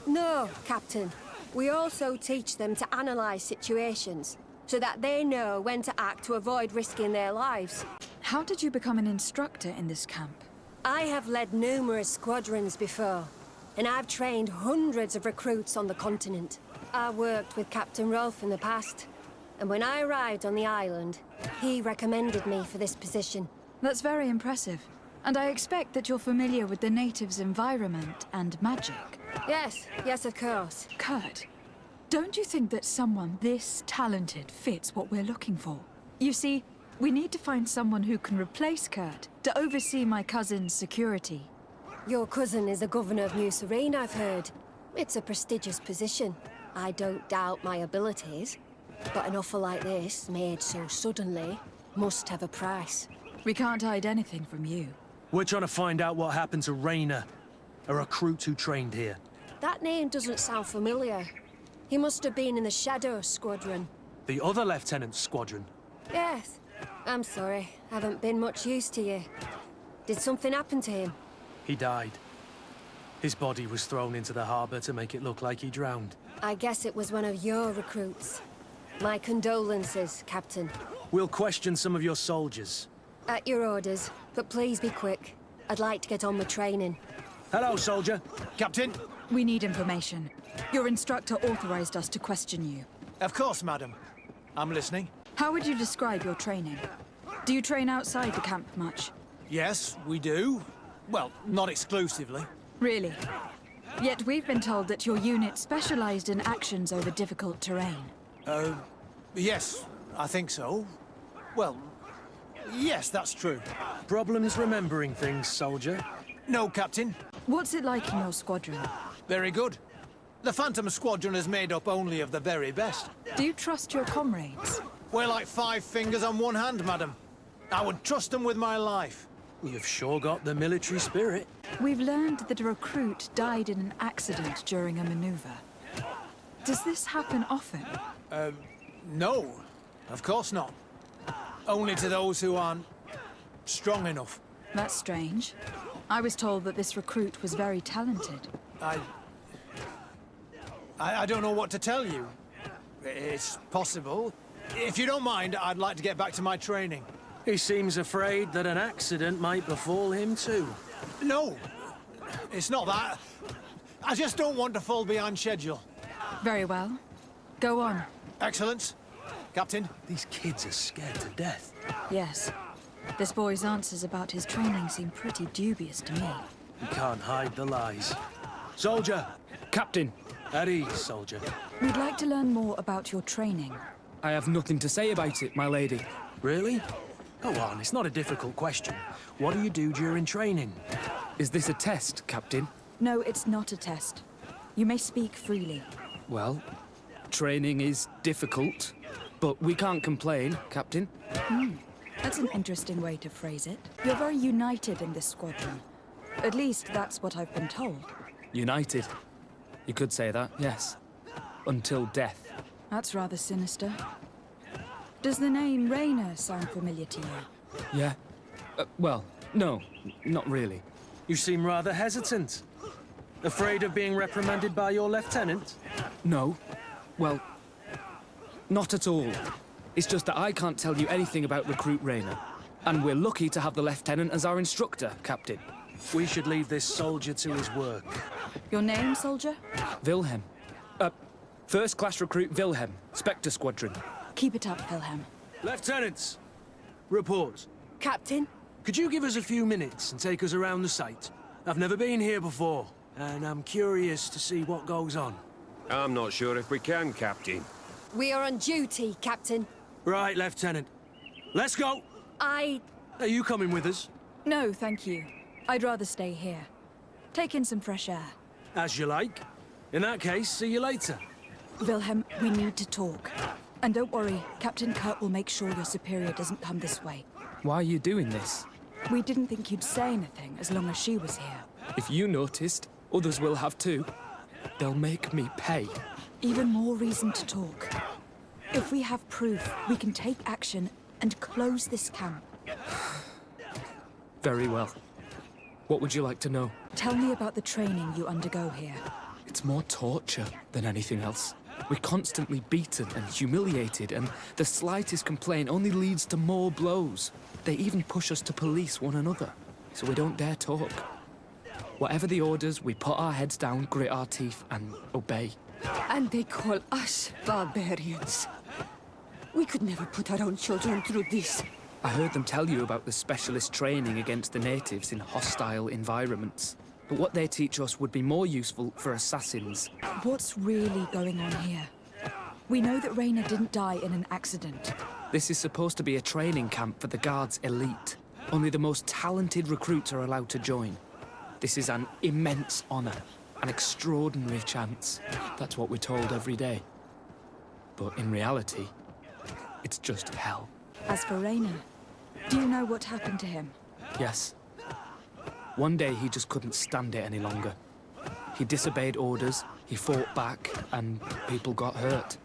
No, Captain. We also teach them to analyze situations, so that they know when to act to avoid risking their lives. How did you become an instructor in this camp? I have led numerous squadrons before, and I've trained hundreds of recruits on the continent. I worked with Captain Rolf in the past, and when I arrived on the island, he recommended me for this position. That's very impressive. And I expect that you're familiar with the natives' environment and magic. Yes, of course. Kurt, don't you think that someone this talented fits what we're looking for? You see, We need to find someone who can replace Kurt, to oversee my cousin's security. Your cousin is the governor of New Serene, I've heard. It's a prestigious position. I don't doubt my abilities. But an offer like this, made so suddenly, must have a price. We can't hide anything from you. We're trying to find out what happened to Rayner, a recruit who trained here. That name doesn't sound familiar. He must have been in the Shadow Squadron. The other lieutenant's squadron. Yes. I'm sorry. Haven't been much use to you. Did something happen to him? He died. His body was thrown into the harbor to make it look like he drowned. I guess it was one of your recruits. My condolences, Captain. We'll question some of your soldiers. At your orders, but please be quick. I'd like to get on with training. Hello, soldier. Captain? We need information. Your instructor authorized us to question you. Of course, madam. I'm listening. How would you describe your training? Do you train outside the camp much? Yes, we do. Well, not exclusively. Really? Yet we've been told that your unit specialized in actions over difficult terrain. Yes, I think so. Well, yes, that's true. Problems remembering things, soldier? No, Captain. What's it like in your squadron? Very good. The Phantom Squadron is made up only of the very best. Do you trust your comrades? We're like 5 fingers on one hand, madam. I would trust them with my life. You've sure got the military spirit. We've learned that a recruit died in an accident during a maneuver. Does this happen often? No. Of course not. Only to those who aren't strong enough. That's strange. I was told that this recruit was very talented. I don't know what to tell you. It's possible. If you don't mind, I'd like to get back to my training. He seems afraid that an accident might befall him too. No, it's not that. I just don't want to fall behind schedule. Very well. Go on. Excellence. Captain. These kids are scared to death. Yes. This boy's answers about his training seem pretty dubious to me. You can't hide the lies. Soldier! Captain! At ease, soldier. We'd like to learn more about your training. I have nothing to say about it, my lady. Really? Go on, it's not a difficult question. What do you do during training? Is this a test, Captain? No, it's not a test. You may speak freely. Well, training is difficult, but we can't complain, Captain. That's an interesting way to phrase it. You're very united in this squadron. At least that's what I've been told. United. You could say that, yes. Until death. That's rather sinister. Does the name Rayner sound familiar to you? Yeah. Well, no, not really. You seem rather hesitant. Afraid of being reprimanded by your lieutenant? No. Well, not at all. It's just that I can't tell you anything about Recruit Rayner. And we're lucky to have the lieutenant as our instructor, Captain. We should leave this soldier to his work. Your name, soldier? Wilhelm. First-class recruit Wilhelm, Spectre Squadron. Keep it up, Wilhelm. Lieutenants! Report. Captain? Could you give us a few minutes and take us around the site? I've never been here before, and I'm curious to see what goes on. I'm not sure if we can, Captain. We are on duty, Captain. Right, Lieutenant. Let's go! Are you coming with us? No, thank you. I'd rather stay here. Take in some fresh air. As you like. In that case, see you later. Wilhelm, we need to talk. And don't worry, Captain Kurt will make sure your superior doesn't come this way. Why are you doing this? We didn't think you'd say anything as long as she was here. If you noticed, others will have too. They'll make me pay. Even more reason to talk. If we have proof, we can take action and close this camp. Very well. What would you like to know? Tell me about the training you undergo here. It's more torture than anything else. We're constantly beaten and humiliated, and the slightest complaint only leads to more blows. They even push us to police one another, so we don't dare talk. Whatever the orders, we put our heads down, grit our teeth, and obey. And they call us barbarians. We could never put our own children through this. I heard them tell you about the specialist training against the natives in hostile environments. But what they teach us would be more useful for assassins. What's really going on here? We know that Rayna didn't die in an accident. This is supposed to be a training camp for the Guard's elite. Only the most talented recruits are allowed to join. This is an immense honor, an extraordinary chance. That's what we're told every day. But in reality, it's just hell. As for Rayna, do you know what happened to him? Yes. One day he just couldn't stand it any longer. He disobeyed orders, he fought back, and people got hurt.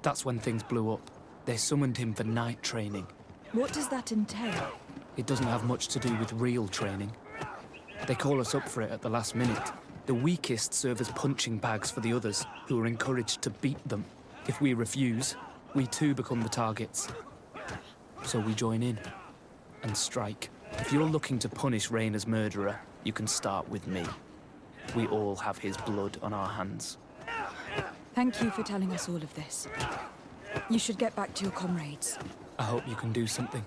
That's when things blew up. They summoned him for night training. What does that entail? It doesn't have much to do with real training. They call us up for it at the last minute. The weakest serve as punching bags for the others, who are encouraged to beat them. If we refuse, we too become the targets. So we join in and strike. If you're looking to punish Rayna's murderer, you can start with me. We all have his blood on our hands. Thank you for telling us all of this. You should get back to your comrades. I hope you can do something.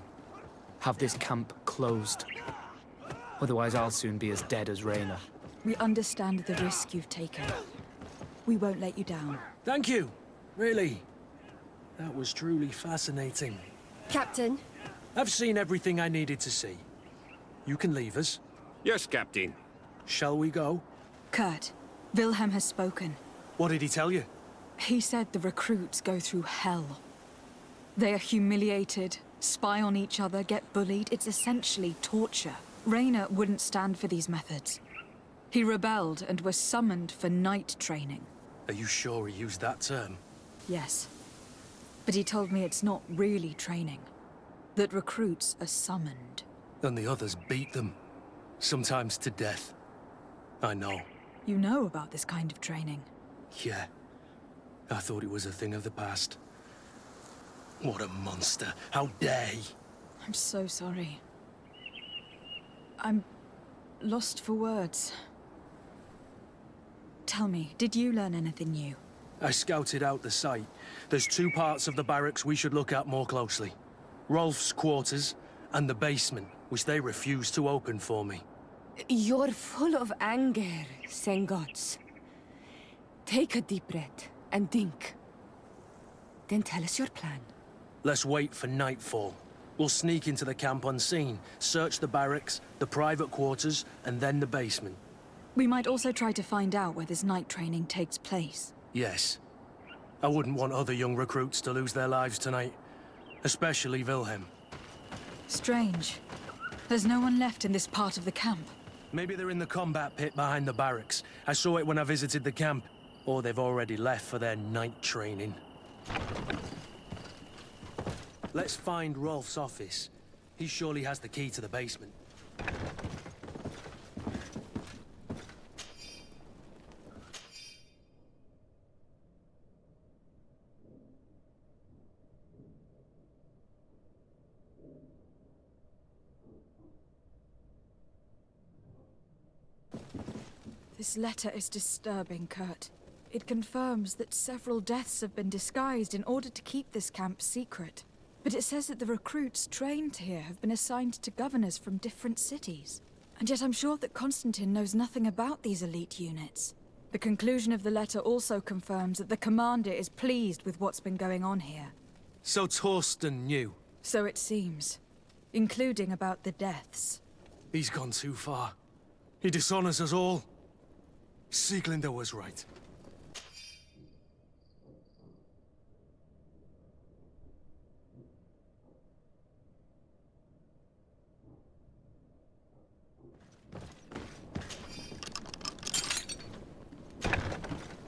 Have this camp closed. Otherwise, I'll soon be as dead as Rayna. We understand the risk you've taken. We won't let you down. Thank you. Really. That was truly fascinating. Captain? I've seen everything I needed to see. You can leave us. Yes, Captain. Shall we go? Kurt, Wilhelm has spoken. What did he tell you? He said the recruits go through hell. They are humiliated, spy on each other, get bullied. It's essentially torture. Rayna wouldn't stand for these methods. He rebelled and was summoned for night training. Are you sure he used that term? Yes. But he told me it's not really training. That recruits are summoned. And the others beat them. Sometimes to death. I know. You know about this kind of training? Yeah. I thought it was a thing of the past. What a monster. How dare he? I'm so sorry. I'm lost for words. Tell me, did you learn anything new? I scouted out the site. There's two parts of the barracks we should look at more closely. Rolf's quarters and the basement, which they refused to open for me. You're full of anger, Sengots. Take a deep breath and think. Then tell us your plan. Let's wait for nightfall. We'll sneak into the camp unseen, search the barracks, the private quarters, and then the basement. We might also try to find out where this night training takes place. Yes. I wouldn't want other young recruits to lose their lives tonight. Especially Wilhelm. Strange. There's no one left in this part of the camp. Maybe they're in the combat pit behind the barracks. I saw it when I visited the camp. Or they've already left for their night training. Let's find Rolf's office. He surely has the key to the basement. This letter is disturbing, Kurt. It confirms that several deaths have been disguised in order to keep this camp secret. But it says that the recruits trained here have been assigned to governors from different cities. And yet I'm sure that Constantine knows nothing about these elite units. The conclusion of the letter also confirms that the commander is pleased with what's been going on here. So Torsten knew? So it seems. Including about the deaths. He's gone too far. He dishonors us all. Sieglinder was right.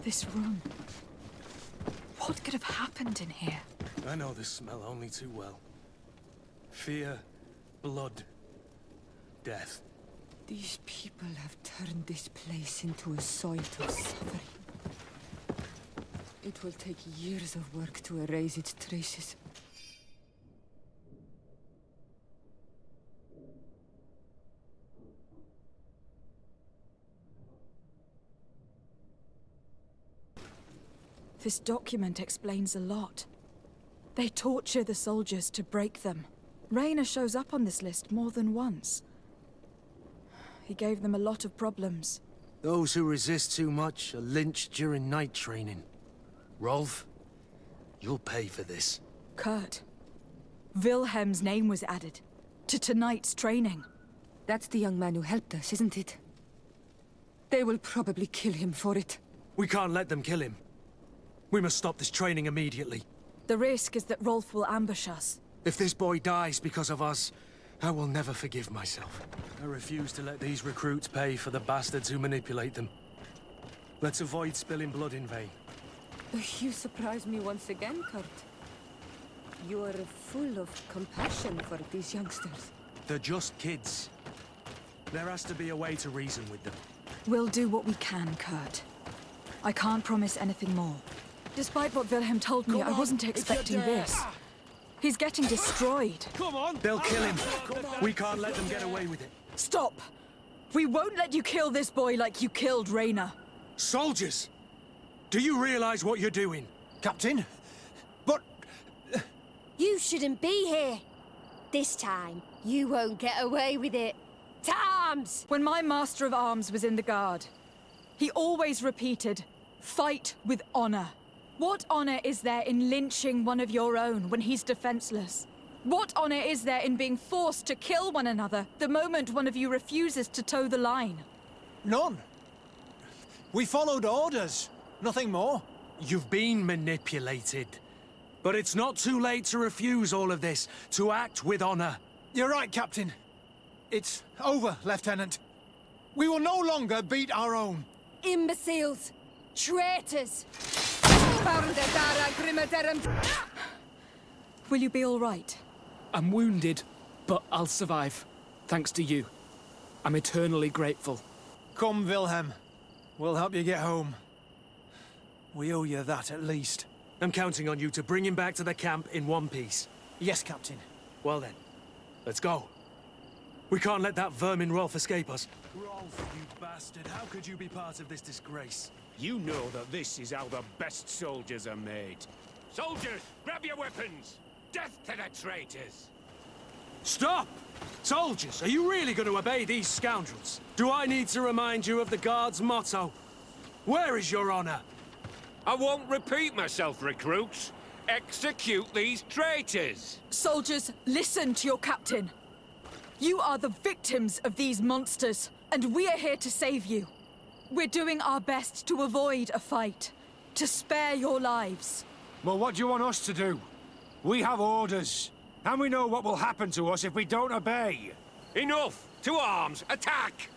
This room. What could have happened in here? I know this smell only too well. Fear, blood, death. These people have turned this place into a site of suffering. It will take years of work to erase its traces. This document explains a lot. They torture the soldiers to break them. Rayna shows up on this list more than once. He gave them a lot of problems. Those who resist too much are lynched during night training. Rolf? You'll pay for this. Kurt. Wilhelm's name was added to tonight's training. That's the young man who helped us, isn't it? They will probably kill him for it. We can't let them kill him. We must stop this training immediately. The risk is that Rolf will ambush us. If this boy dies because of us, I will never forgive myself. I refuse to let these recruits pay for the bastards who manipulate them. Let's avoid spilling blood in vain. You surprise me once again, Kurt. You are full of compassion for these youngsters. They're just kids. There has to be a way to reason with them. We'll do what we can, Kurt. I can't promise anything more. Despite what Wilhelm told me, I wasn't expecting this. He's getting destroyed. Come on! They'll kill him. We can't let them get away with it. Stop! We won't let you kill this boy like you killed Raina. Soldiers! Do you realize what you're doing? Captain? But... You shouldn't be here. This time, you won't get away with it. To arms! When my Master of Arms was in the Guard, he always repeated, fight with honor. What honor is there in lynching one of your own when he's defenseless? What honor is there in being forced to kill one another the moment one of you refuses to toe the line? None. We followed orders. Nothing more. You've been manipulated. But it's not too late to refuse all of this, to act with honor. You're right, Captain. It's over, Lieutenant. We will no longer beat our own. Imbeciles! Traitors! Will you be all right? I'm wounded, but I'll survive. Thanks to you. I'm eternally grateful. Come, Wilhelm. We'll help you get home. We owe you that, at least. I'm counting on you to bring him back to the camp in one piece. Yes, Captain. Well then, let's go. We can't let that vermin Rolf escape us. Rolf, you bastard. How could you be part of this disgrace? You know that this is how the best soldiers are made. Soldiers, grab your weapons! Death to the traitors! Stop! Soldiers, are you really going to obey these scoundrels? Do I need to remind you of the Guard's motto? Where is your honor? I won't repeat myself, recruits. Execute these traitors! Soldiers, listen to your captain. You are the victims of these monsters, and we are here to save you. We're doing our best to avoid a fight, to spare your lives. Well, what do you want us to do? We have orders, and we know what will happen to us if we don't obey. Enough! To arms! Attack!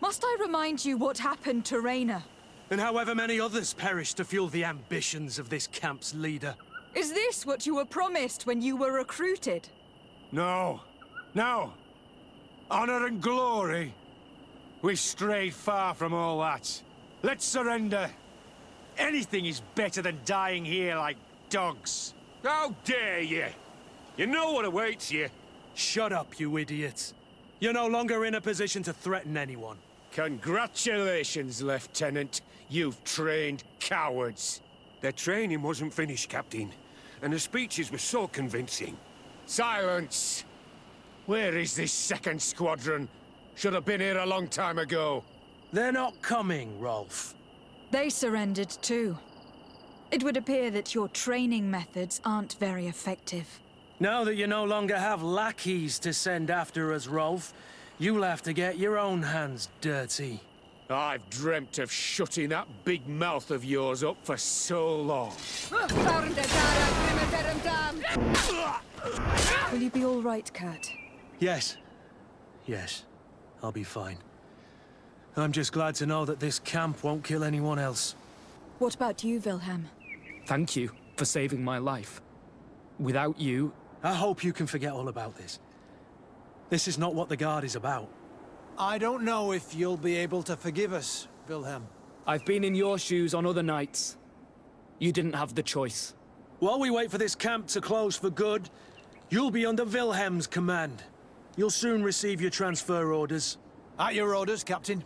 Must I remind you what happened to Raina? And however many others perished to fuel the ambitions of this camp's leader. Is this what you were promised when you were recruited? No. No. Honor and glory. We've strayed far from all that. Let's surrender. Anything is better than dying here like dogs. How dare you! You know what awaits you. Shut up, you idiots. You're no longer in a position to threaten anyone. Congratulations, Lieutenant. You've trained cowards. Their training wasn't finished, Captain. And the speeches were so convincing. Silence! Where is this second squadron? Should have been here a long time ago. They're not coming, Rolf. They surrendered too. It would appear that your training methods aren't very effective. Now that you no longer have lackeys to send after us, Rolf, you'll have to get your own hands dirty. I've dreamt of shutting that big mouth of yours up for so long. Will you be all right, Kurt? Yes. Yes. I'll be fine. I'm just glad to know that this camp won't kill anyone else. What about you, Wilhelm? Thank you for saving my life. Without you... I hope you can forget all about this. This is not what the Guard is about. I don't know if you'll be able to forgive us, Wilhelm. I've been in your shoes on other nights. You didn't have the choice. While we wait for this camp to close for good, you'll be under Wilhelm's command. You'll soon receive your transfer orders. At your orders, Captain.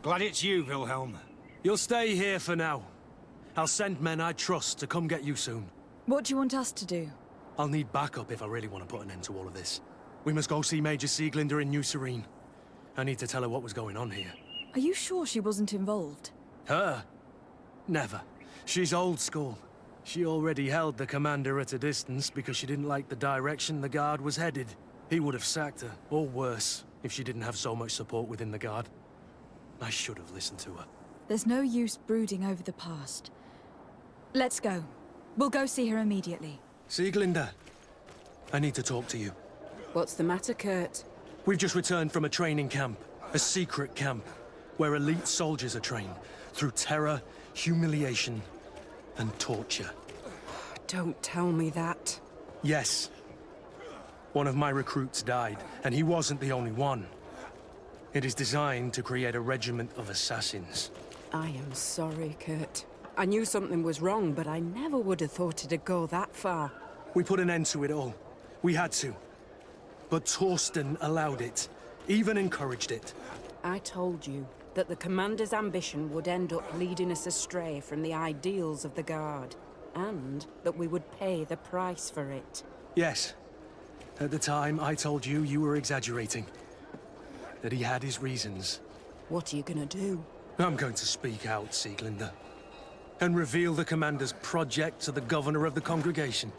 Glad it's you, Wilhelm. You'll stay here for now. I'll send men I trust to come get you soon. What do you want us to do? I'll need backup if I really want to put an end to all of this. We must go see Major Sieglinder in New Serene. I need to tell her what was going on here. Are you sure she wasn't involved? Her? Never. She's old school. She already held the commander at a distance because she didn't like the direction the Guard was headed. He would have sacked her, or worse, if she didn't have so much support within the Guard. I should have listened to her. There's no use brooding over the past. Let's go. We'll go see her immediately. Sieglinde, I need to talk to you. What's the matter, Kurt? We've just returned from a training camp. A secret camp, where elite soldiers are trained through terror, humiliation, and torture. Don't tell me that. Yes. One of my recruits died, and he wasn't the only one. It is designed to create a regiment of assassins. I am sorry, Kurt. I knew something was wrong, but I never would have thought it'd go that far. We put an end to it all. We had to. But Torsten allowed it, even encouraged it. I told you that the Commander's ambition would end up leading us astray from the ideals of the Guard, and that we would pay the price for it. Yes. At the time, I told you you were exaggerating. That he had his reasons. What are you gonna do? I'm going to speak out, Sieglinde. And reveal the Commander's project to the Governor of the Congregation.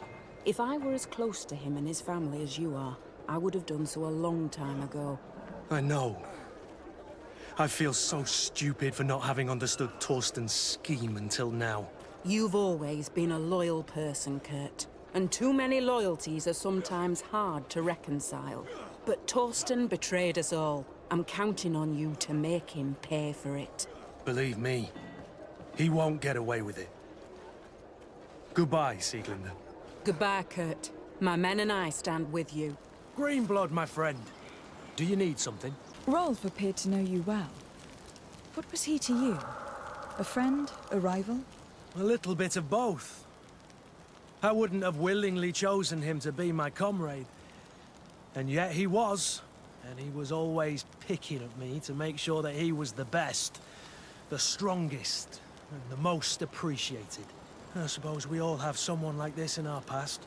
If I were as close to him and his family as you are, I would have done so a long time ago. I know. I feel so stupid for not having understood Torsten's scheme until now. You've always been a loyal person, Kurt. And too many loyalties are sometimes hard to reconcile. But Torsten betrayed us all. I'm counting on you to make him pay for it. Believe me, he won't get away with it. Goodbye, Sieglinde. Goodbye, Kurt. My men and I stand with you. Greenblood, my friend. Do you need something? Rolf appeared to know you well. What was he to you? A friend? A rival? A little bit of both. I wouldn't have willingly chosen him to be my comrade. And yet he was. And he was always picking at me to make sure that he was the best, the strongest, and the most appreciated. I suppose we all have someone like this in our past.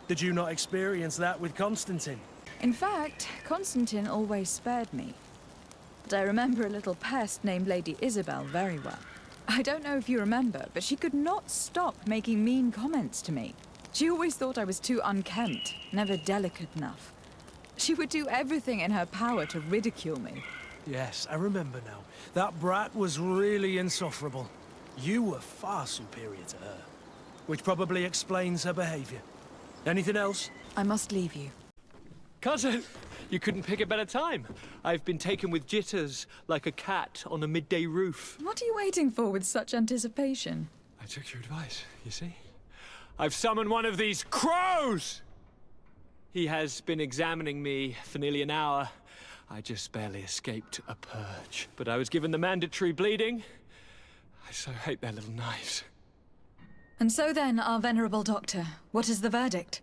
Did you not experience that with Constantine? In fact, Constantine always spared me. But I remember a little pest named Lady Isabel very well. I don't know if you remember, but she could not stop making mean comments to me. She always thought I was too unkempt, never delicate enough. She would do everything in her power to ridicule me. Yes, I remember now. That brat was really insufferable. You were far superior to her, which probably explains her behavior. Anything else? I must leave you. Cousin, you couldn't pick a better time. I've been taken with jitters, like a cat on a midday roof. What are you waiting for with such anticipation? I took your advice, you see? I've summoned one of these crows! He has been examining me for nearly an hour. I just barely escaped a purge. But I was given the mandatory bleeding. I so hate their little knives. And so then, our venerable doctor, what is the verdict?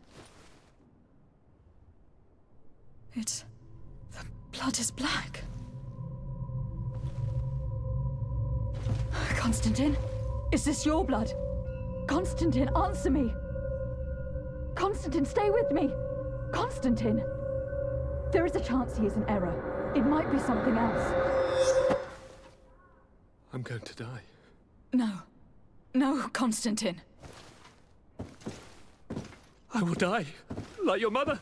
The blood is black. Constantine, is this your blood? Constantine, answer me! Constantine, stay with me! Constantine! There is a chance he is in error. It might be something else. I'm going to die. No. No, Constantine. I will die, like your mother,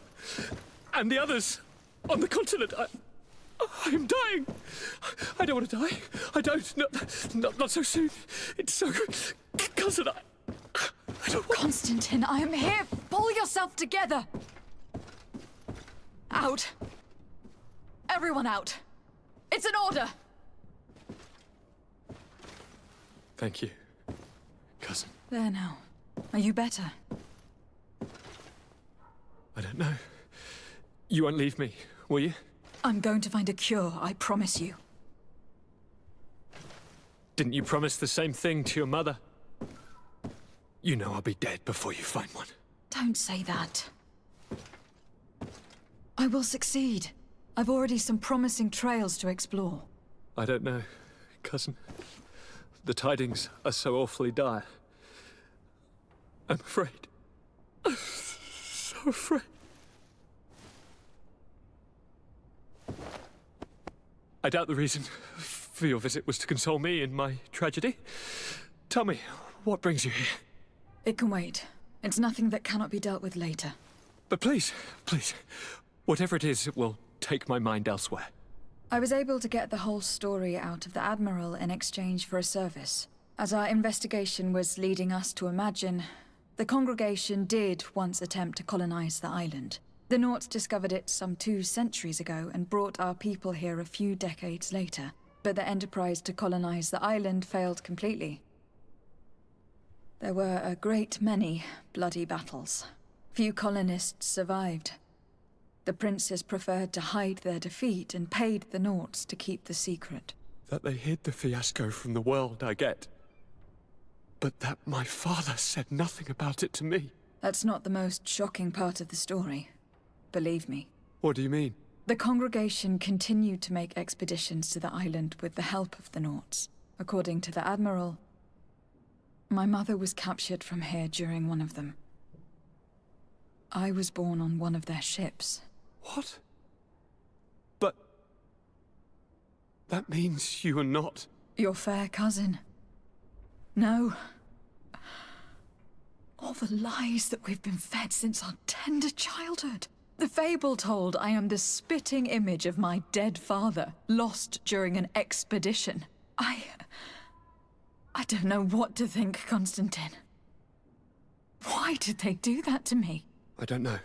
and the others on the continent. I am dying. I don't want to die. I don't. Not so soon. It's so good. Cousin, I don't want... Constantine, I am here. Pull yourself together. Out. Everyone out. It's an order. Thank you, cousin. There now. Are you better? I don't know. You won't leave me, will you? I'm going to find a cure, I promise you. Didn't you promise the same thing to your mother? You know I'll be dead before you find one. Don't say that. I will succeed. I've already some promising trails to explore. I don't know, cousin. The tidings are so awfully dire. I'm afraid. I'm so afraid. I doubt the reason for your visit was to console me in my tragedy. Tell me, What brings you here? It can wait. It's nothing that cannot be dealt with later. But please, please, whatever it is, it will take my mind elsewhere. I was able to get the whole story out of the Admiral in exchange for a service. As our investigation was leading us to imagine, the congregation did once attempt to colonize the island. The Nauts discovered it some 2 centuries ago and brought our people here a few decades later. But the enterprise to colonize the island failed completely. There were a great many bloody battles. Few colonists survived. The princes preferred to hide their defeat and paid the Nauts to keep the secret. That they hid the fiasco from the world, I get. But that my father said nothing about it to me. That's not the most shocking part of the story. Believe me. What do you mean? The congregation continued to make expeditions to the island with the help of the Nauts. According to the Admiral, my mother was captured from here during one of them. I was born on one of their ships. What? But... that means you are not... your fair cousin. No. All the lies that we've been fed since our tender childhood. The fable told I am the spitting image of my dead father, lost during an expedition. I don't know what to think, Constantine. Why did they do that to me? I don't know.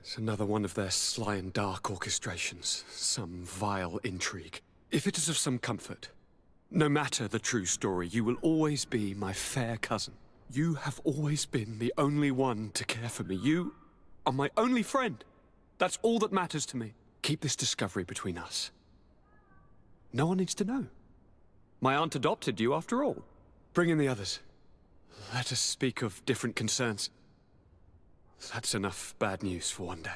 It's another one of their sly and dark orchestrations. Some vile intrigue. If it is of some comfort, no matter the true story, you will always be my fair cousin. You have always been the only one to care for me. You are my only friend. That's all that matters to me. Keep this discovery between us. No one needs to know. My aunt adopted you after all. Bring in the others. Let us speak of different concerns. That's enough bad news for one day.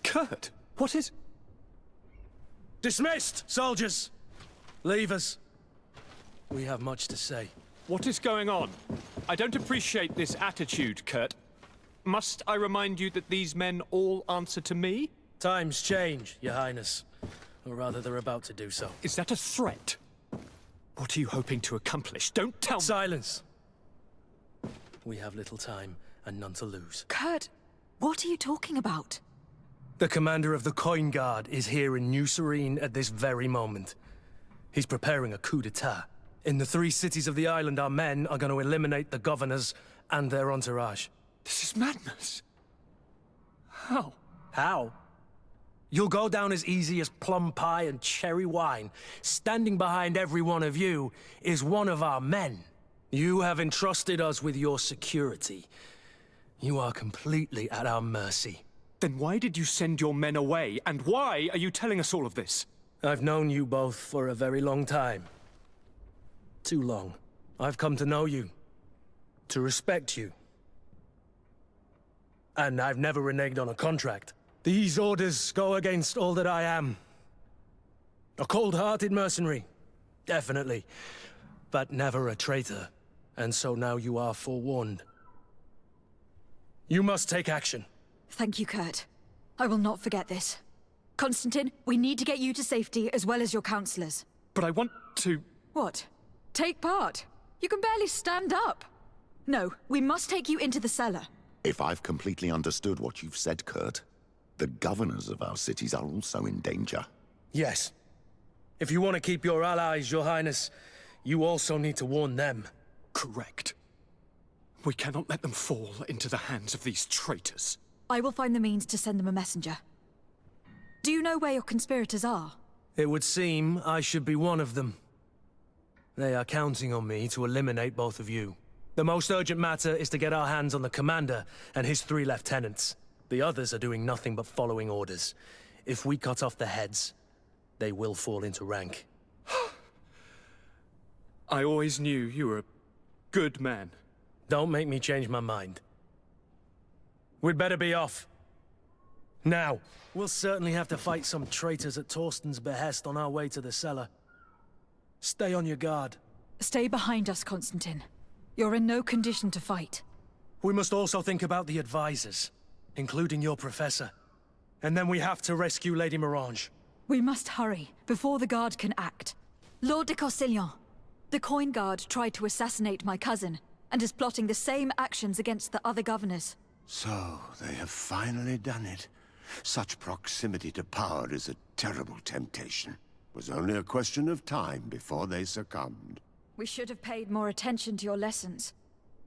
Kurt, what is... Dismissed, soldiers! Leave us. We have much to say. What is going on? I don't appreciate this attitude, Kurt. Must I remind you that these men all answer to me? Times change, Your Highness. Or rather, they're about to do so. Is that a threat? What are you hoping to accomplish? Don't tell me... Silence! We have little time and none to lose. Kurt, what are you talking about? The commander of the Coin Guard is here in New Serene at this very moment. He's preparing a coup d'etat. In the 3 cities of the island, our men are going to eliminate the governors and their entourage. This is madness. How? How? You'll go down as easy as plum pie and cherry wine. Standing behind every one of you is one of our men. You have entrusted us with your security. You are completely at our mercy. Then why did you send your men away? And why are you telling us all of this? I've known you both for a very long time. Too long. I've come to know you. To respect you. And I've never reneged on a contract. These orders go against all that I am. A cold-hearted mercenary, definitely. But never a traitor. And so now you are forewarned. You must take action. Thank you, Kurt. I will not forget this. Constantine, we need to get you to safety as well as your counselors. But I want to... What? Take part? You can barely stand up. No, we must take you into the cellar. If I've completely understood what you've said, Kurt, the governors of our cities are also in danger. Yes. If you want to keep your allies, Your Highness, you also need to warn them. Correct. We cannot let them fall into the hands of these traitors. I will find the means to send them a messenger. Do you know where your conspirators are? It would seem I should be one of them. They are counting on me to eliminate both of you. The most urgent matter is to get our hands on the commander and his 3 lieutenants. The others are doing nothing but following orders. If we cut off their heads, they will fall into rank. I always knew you were a good man. Don't make me change my mind. We'd better be off. Now. We'll certainly have to fight some traitors at Torsten's behest on our way to the cellar. Stay on your guard. Stay behind us, Constantine. You're in no condition to fight. We must also think about the advisors, including your professor. And then we have to rescue Lady Mirange. We must hurry, before the guard can act. Lord de Corsillon, the coin guard tried to assassinate my cousin, and is plotting the same actions against the other governors. So, they have finally done it. Such proximity to power is a terrible temptation. It was only a question of time before they succumbed. We should have paid more attention to your lessons.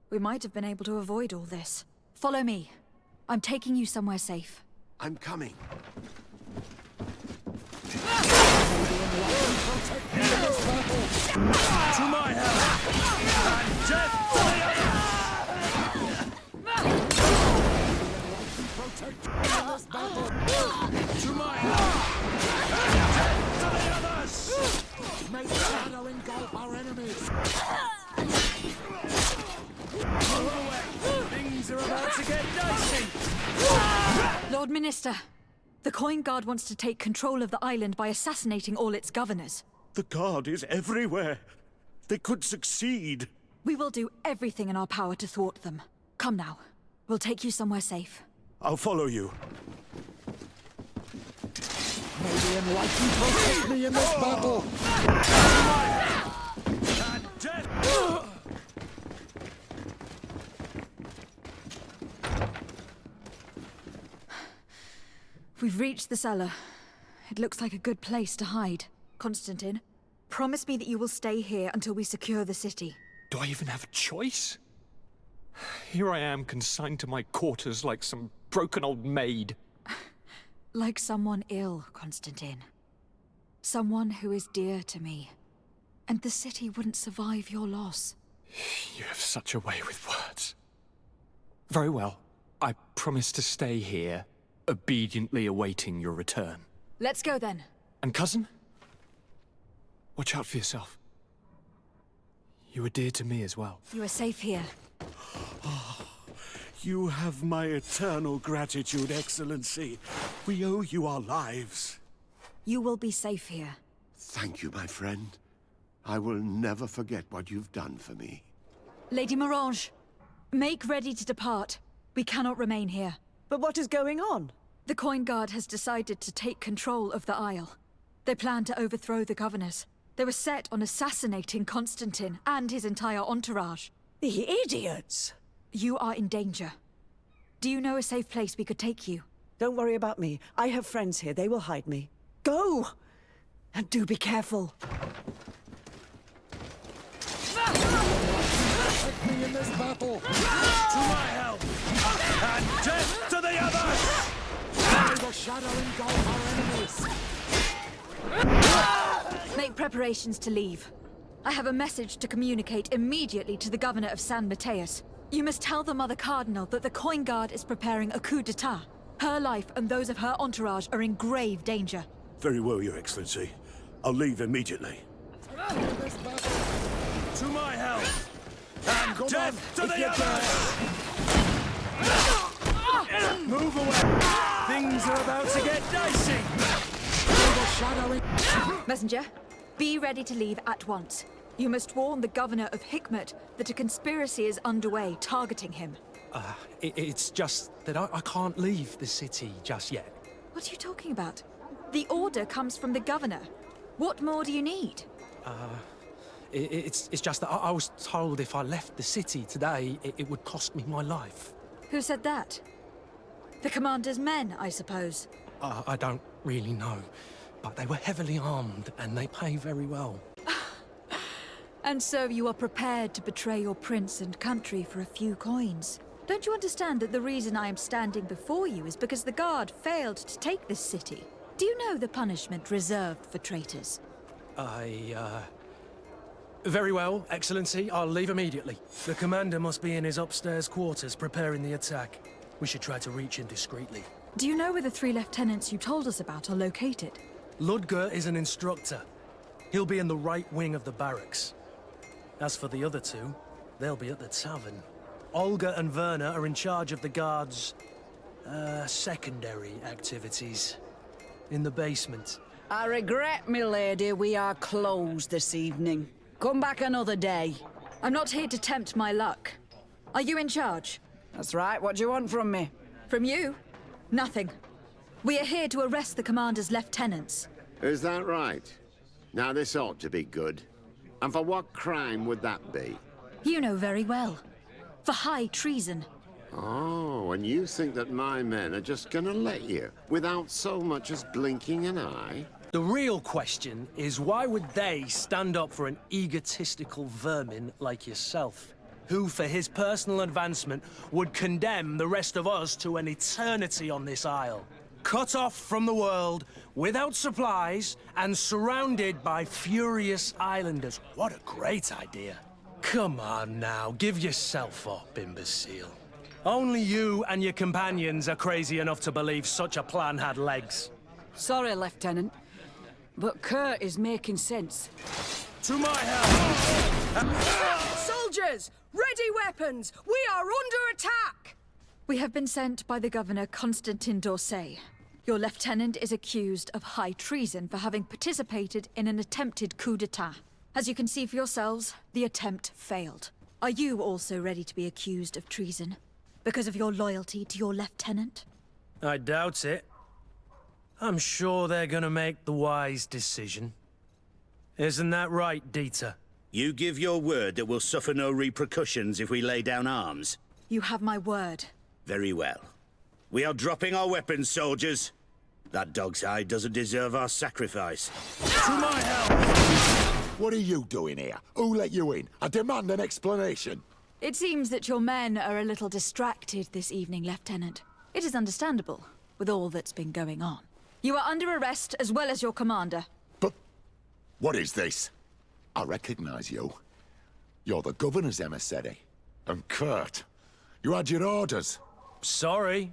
We might have been able to avoid all this. Follow me. I'm taking you somewhere safe. I'm coming. To my help! And death to the others! To my help! And death to the others! Make shadow engulf our enemies! Move away! Things are about to get dicey! Lord Minister, the coin guard wants to take control of the island by assassinating all its governors. The guard is everywhere. They could succeed. We will do everything in our power to thwart them. Come now. We'll take you somewhere safe. I'll follow you. May the enlightened protect me in this battle! And death! We've reached the cellar. It looks like a good place to hide. Constantine, promise me that you will stay here until we secure the city. Do I even have a choice? Here I am, consigned to my quarters like some broken old maid. Like someone ill, Constantine. Someone who is dear to me. And the city wouldn't survive your loss. You have such a way with words. Very well. I promise to stay here, obediently awaiting your return. Let's go then. And cousin? Watch out for yourself. You are dear to me as well. You are safe here. You have my eternal gratitude, Excellency. We owe you our lives. You will be safe here. Thank you, my friend. I will never forget what you've done for me. Lady Mirange, make ready to depart. We cannot remain here. But what is going on? The coin guard has decided to take control of the Isle. They plan to overthrow the governors. They were set on assassinating Constantine and his entire entourage. The idiots! You are in danger. Do you know a safe place we could take you? Don't worry about me. I have friends here. They will hide me. Go! And do be careful. Protect me in this battle! To my help! And death to the others! May the shadow engulf our enemies! Make preparations to leave. I have a message to communicate immediately to the governor of San Mateus. You must tell the Mother Cardinal that the coin guard is preparing a coup d'etat. Her life and those of her entourage are in grave danger. Very well, Your Excellency. I'll leave immediately. To my help! And death to the others! Move away! Things are about to get dicey! Messenger, be ready to leave at once. You must warn the governor of Hikmet that a conspiracy is underway targeting him. It's just that I can't leave the city just yet. What are you talking about? The order comes from the governor. What more do you need? It's just that I was told if I left the city today, it would cost me my life. Who said that? The commander's men, I suppose. I don't really know, but they were heavily armed and they pay very well. And so you are prepared to betray your prince and country for a few coins. Don't you understand that the reason I am standing before you is because the guard failed to take this city? Do you know the punishment reserved for traitors? Very well, Excellency. I'll leave immediately. The commander must be in his upstairs quarters preparing the attack. We should try to reach him discreetly. Do you know where the 3 lieutenants you told us about are located? Ludger is an instructor. He'll be in the right wing of the barracks. As for the other 2, they'll be at the tavern. Olga and Werner are in charge of the guards' secondary activities. In the basement. I regret, milady, we are closed this evening. Come back another day. I'm not here to tempt my luck. Are you in charge? That's right. What do you want from me? From you? Nothing. We are here to arrest the commander's lieutenants. Is that right? Now this ought to be good. And for what crime would that be? You know very well. For high treason. Oh, and you think that my men are just gonna let you, without so much as blinking an eye? The real question is why would they stand up for an egotistical vermin like yourself, who, for his personal advancement, would condemn the rest of us to an eternity on this isle? Cut off from the world, without supplies, and surrounded by furious islanders. What a great idea. Come on now, give yourself up, imbecile. Only you and your companions are crazy enough to believe such a plan had legs. Sorry, Lieutenant, but Kurt is making sense. To my help! Soldiers, ready weapons! We are under attack! We have been sent by the Governor Constantin d'Orsay. Your lieutenant is accused of high treason for having participated in an attempted coup d'etat. As you can see for yourselves, the attempt failed. Are you also ready to be accused of treason? Because of your loyalty to your lieutenant? I doubt it. I'm sure they're gonna make the wise decision. Isn't that right, Dieter? You give your word that we'll suffer no repercussions if we lay down arms? You have my word. Very well. We are dropping our weapons, soldiers. That dog's hide doesn't deserve our sacrifice. To my help! What are you doing here? Who let you in? I demand an explanation. It seems that your men are a little distracted this evening, Lieutenant. It is understandable, with all that's been going on. You are under arrest, as well as your commander. But what is this? I recognize you. You're the Governor's emissary. And Kurt, you had your orders. Sorry,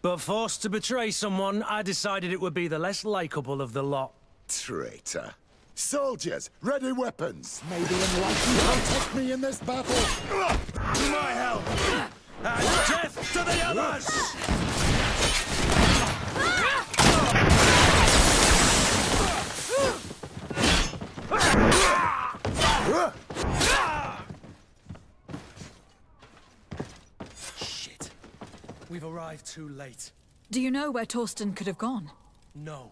but forced to betray someone, I decided it would be the less likable of the lot. Traitor. Soldiers, ready weapons. Maybe enlighten protect me in this battle. To my help! And death to the others! Shit. We've arrived too late. Do you know where Torsten could have gone? No.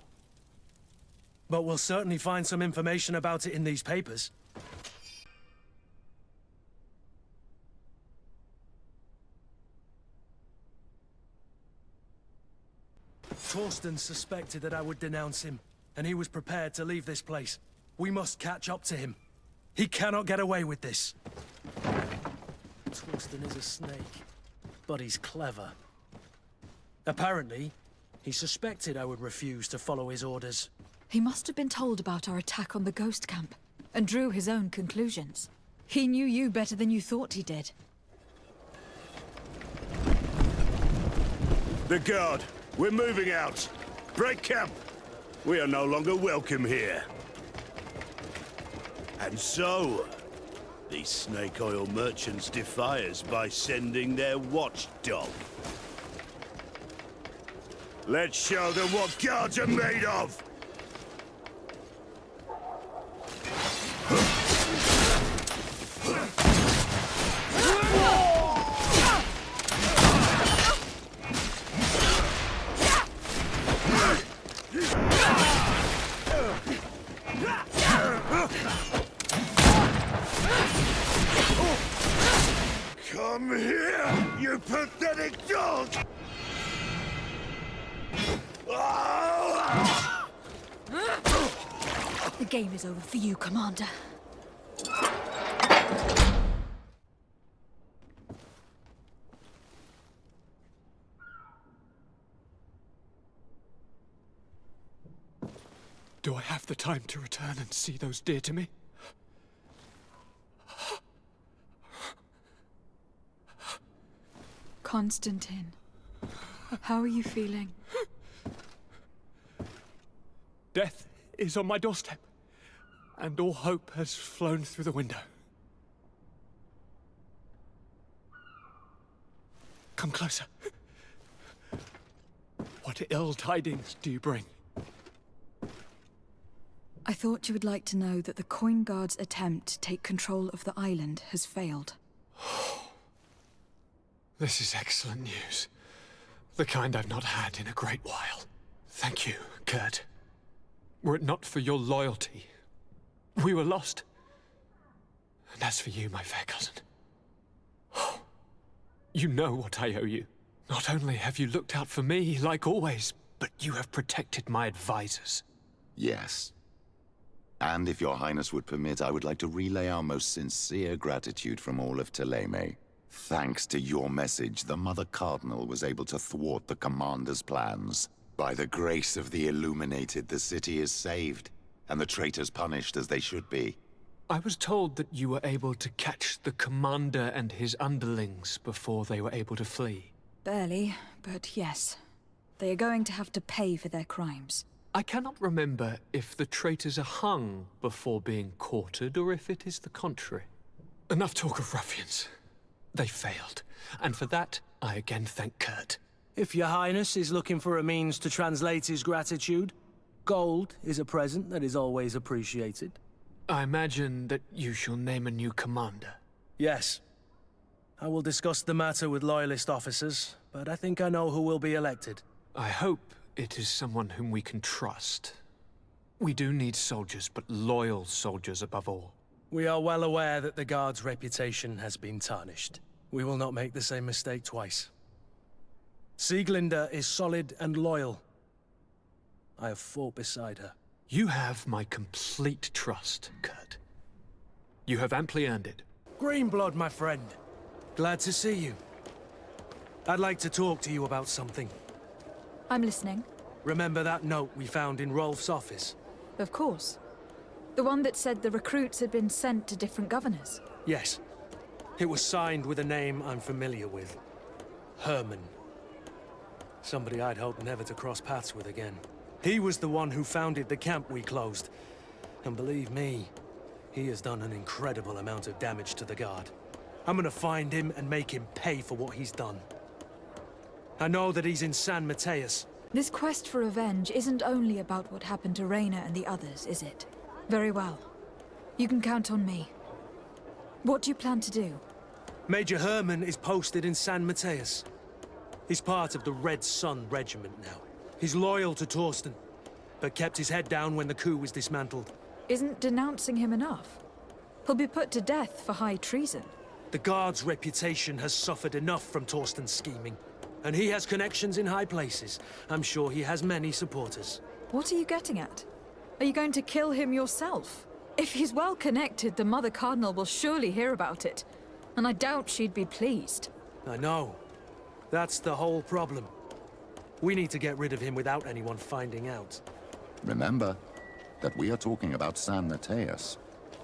But we'll certainly find some information about it in these papers. Torsten suspected that I would denounce him, and he was prepared to leave this place. We must catch up to him. He cannot get away with this. Torsten is a snake, but he's clever. Apparently, he suspected I would refuse to follow his orders. He must have been told about our attack on the ghost camp, and drew his own conclusions. He knew you better than you thought he did. The guard, we're moving out. Break camp. We are no longer welcome here. And so, these snake oil merchants defy us by sending their watchdog. Let's show them what guards are made of! Come here, you pathetic dog! The game is over for you, Commander. Do I have the time to return and see those dear to me? Constantin, how are you feeling? Death is on my doorstep, and all hope has flown through the window. Come closer. What ill tidings do you bring? I thought you would like to know that the Coin Guard's attempt to take control of the island has failed. This is excellent news. The kind I've not had in a great while. Thank you, Kurt. Were it not for your loyalty, we were lost. And as for you, my fair cousin, you know what I owe you. Not only have you looked out for me, like always, but you have protected my advisors. Yes. And if your highness would permit, I would like to relay our most sincere gratitude from all of Thélème. Thanks to your message, the Mother Cardinal was able to thwart the Commander's plans. By the grace of the Illuminated, the city is saved, and the traitors punished as they should be. I was told that you were able to catch the Commander and his underlings before they were able to flee. Barely, but yes. They are going to have to pay for their crimes. I cannot remember if the traitors are hung before being quartered, or if it is the contrary. Enough talk of ruffians. They failed, and for that, I again thank Kurt. If your highness is looking for a means to translate his gratitude, gold is a present that is always appreciated. I imagine that you shall name a new commander. Yes. I will discuss the matter with Loyalist officers, but I think I know who will be elected. I hope it is someone whom we can trust. We do need soldiers, but loyal soldiers above all. We are well aware that the Guard's reputation has been tarnished. We will not make the same mistake twice. Sieglinde is solid and loyal. I have fought beside her. You have my complete trust, Kurt. You have amply earned it. Greenblood, my friend. Glad to see you. I'd like to talk to you about something. I'm listening. Remember that note we found in Rolf's office? Of course. The one that said the recruits had been sent to different governors. Yes. It was signed with a name I'm familiar with. Herman. Somebody I'd hoped never to cross paths with again. He was the one who founded the camp we closed. And believe me, he has done an incredible amount of damage to the Guard. I'm gonna find him and make him pay for what he's done. I know that he's in San Mateus. This quest for revenge isn't only about what happened to Reyna and the others, is it? Very well. You can count on me. What do you plan to do? Major Herman is posted in San Mateus. He's part of the Red Sun Regiment now. He's loyal to Torsten, but kept his head down when the coup was dismantled. Isn't denouncing him enough? He'll be put to death for high treason. The Guard's reputation has suffered enough from Torsten's scheming. And he has connections in high places. I'm sure he has many supporters. What are you getting at? Are you going to kill him yourself? If he's well connected, the Mother Cardinal will surely hear about it. And I doubt she'd be pleased. I know. That's the whole problem. We need to get rid of him without anyone finding out. Remember that we are talking about San Mateus.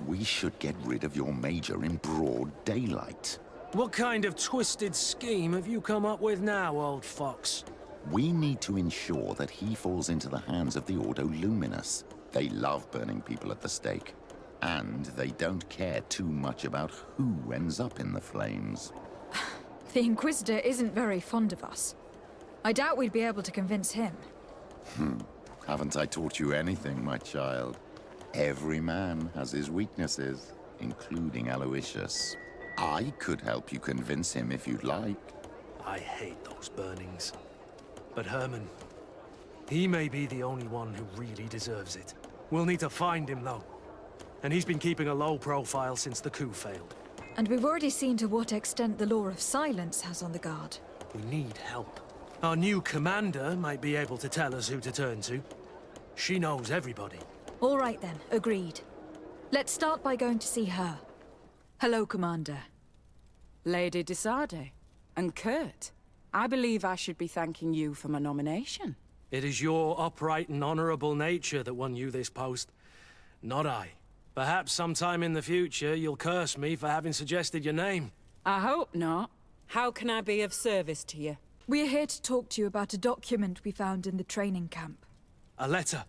We should get rid of your major in broad daylight. What kind of twisted scheme have you come up with now, old fox? We need to ensure that he falls into the hands of the Ordo Luminous. They love burning people at the stake. And they don't care too much about who ends up in the flames. The Inquisitor isn't very fond of us. I doubt we'd be able to convince him. Haven't I taught you anything, my child? Every man has his weaknesses, including Aloysius. I could help you convince him if you'd like. I hate those burnings. But Herman, he may be the only one who really deserves it. We'll need to find him, though. And he's been keeping a low profile since the coup failed. And we've already seen to what extent the Law of Silence has on the Guard. We need help. Our new commander might be able to tell us who to turn to. She knows everybody. All right then, agreed. Let's start by going to see her. Hello, Commander. Lady de Sardet. And Kurt. I believe I should be thanking you for my nomination. It is your upright and honorable nature that won you this post, not I. Perhaps sometime in the future you'll curse me for having suggested your name. I hope not. How can I be of service to you? We're here to talk to you about a document we found in the training camp. A letter,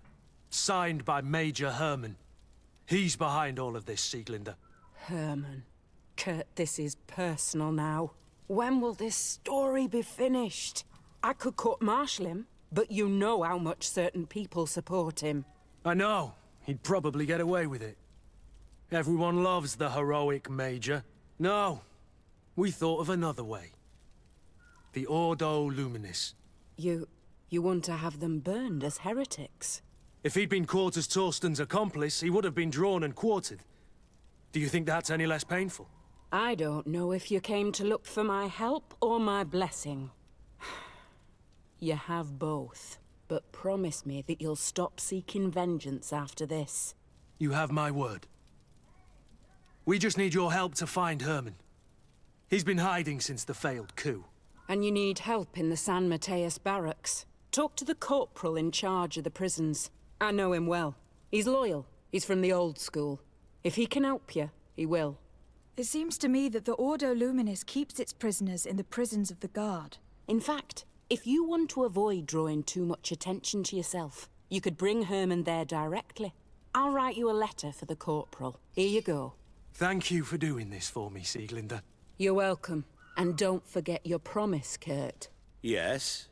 signed by Major Herman. He's behind all of this, Sieglinde. Herman. Kurt, this is personal now. When will this story be finished? I could court-martial him, but you know how much certain people support him. I know. He'd probably get away with it. Everyone loves the heroic Major. No, we thought of another way. The Ordo Luminis. You You want to have them burned as heretics? If he'd been caught as Torsten's accomplice, he would have been drawn and quartered. Do you think that's any less painful? I don't know if you came to look for my help or my blessing. You have both, but promise me that you'll stop seeking vengeance after this. You have my word. We just need your help to find Herman. He's been hiding since the failed coup. And you need help in the San Mateus barracks. Talk to the corporal in charge of the prisons. I know him well. He's loyal. He's from the old school. If he can help you, he will. It seems to me that the Ordo Luminis keeps its prisoners in the prisons of the Guard. In fact, if you want to avoid drawing too much attention to yourself, you could bring Herman there directly. I'll write you a letter for the corporal. Here you go. Thank you for doing this for me, Sieglinde. You're welcome. And don't forget your promise, Kurt. Yes?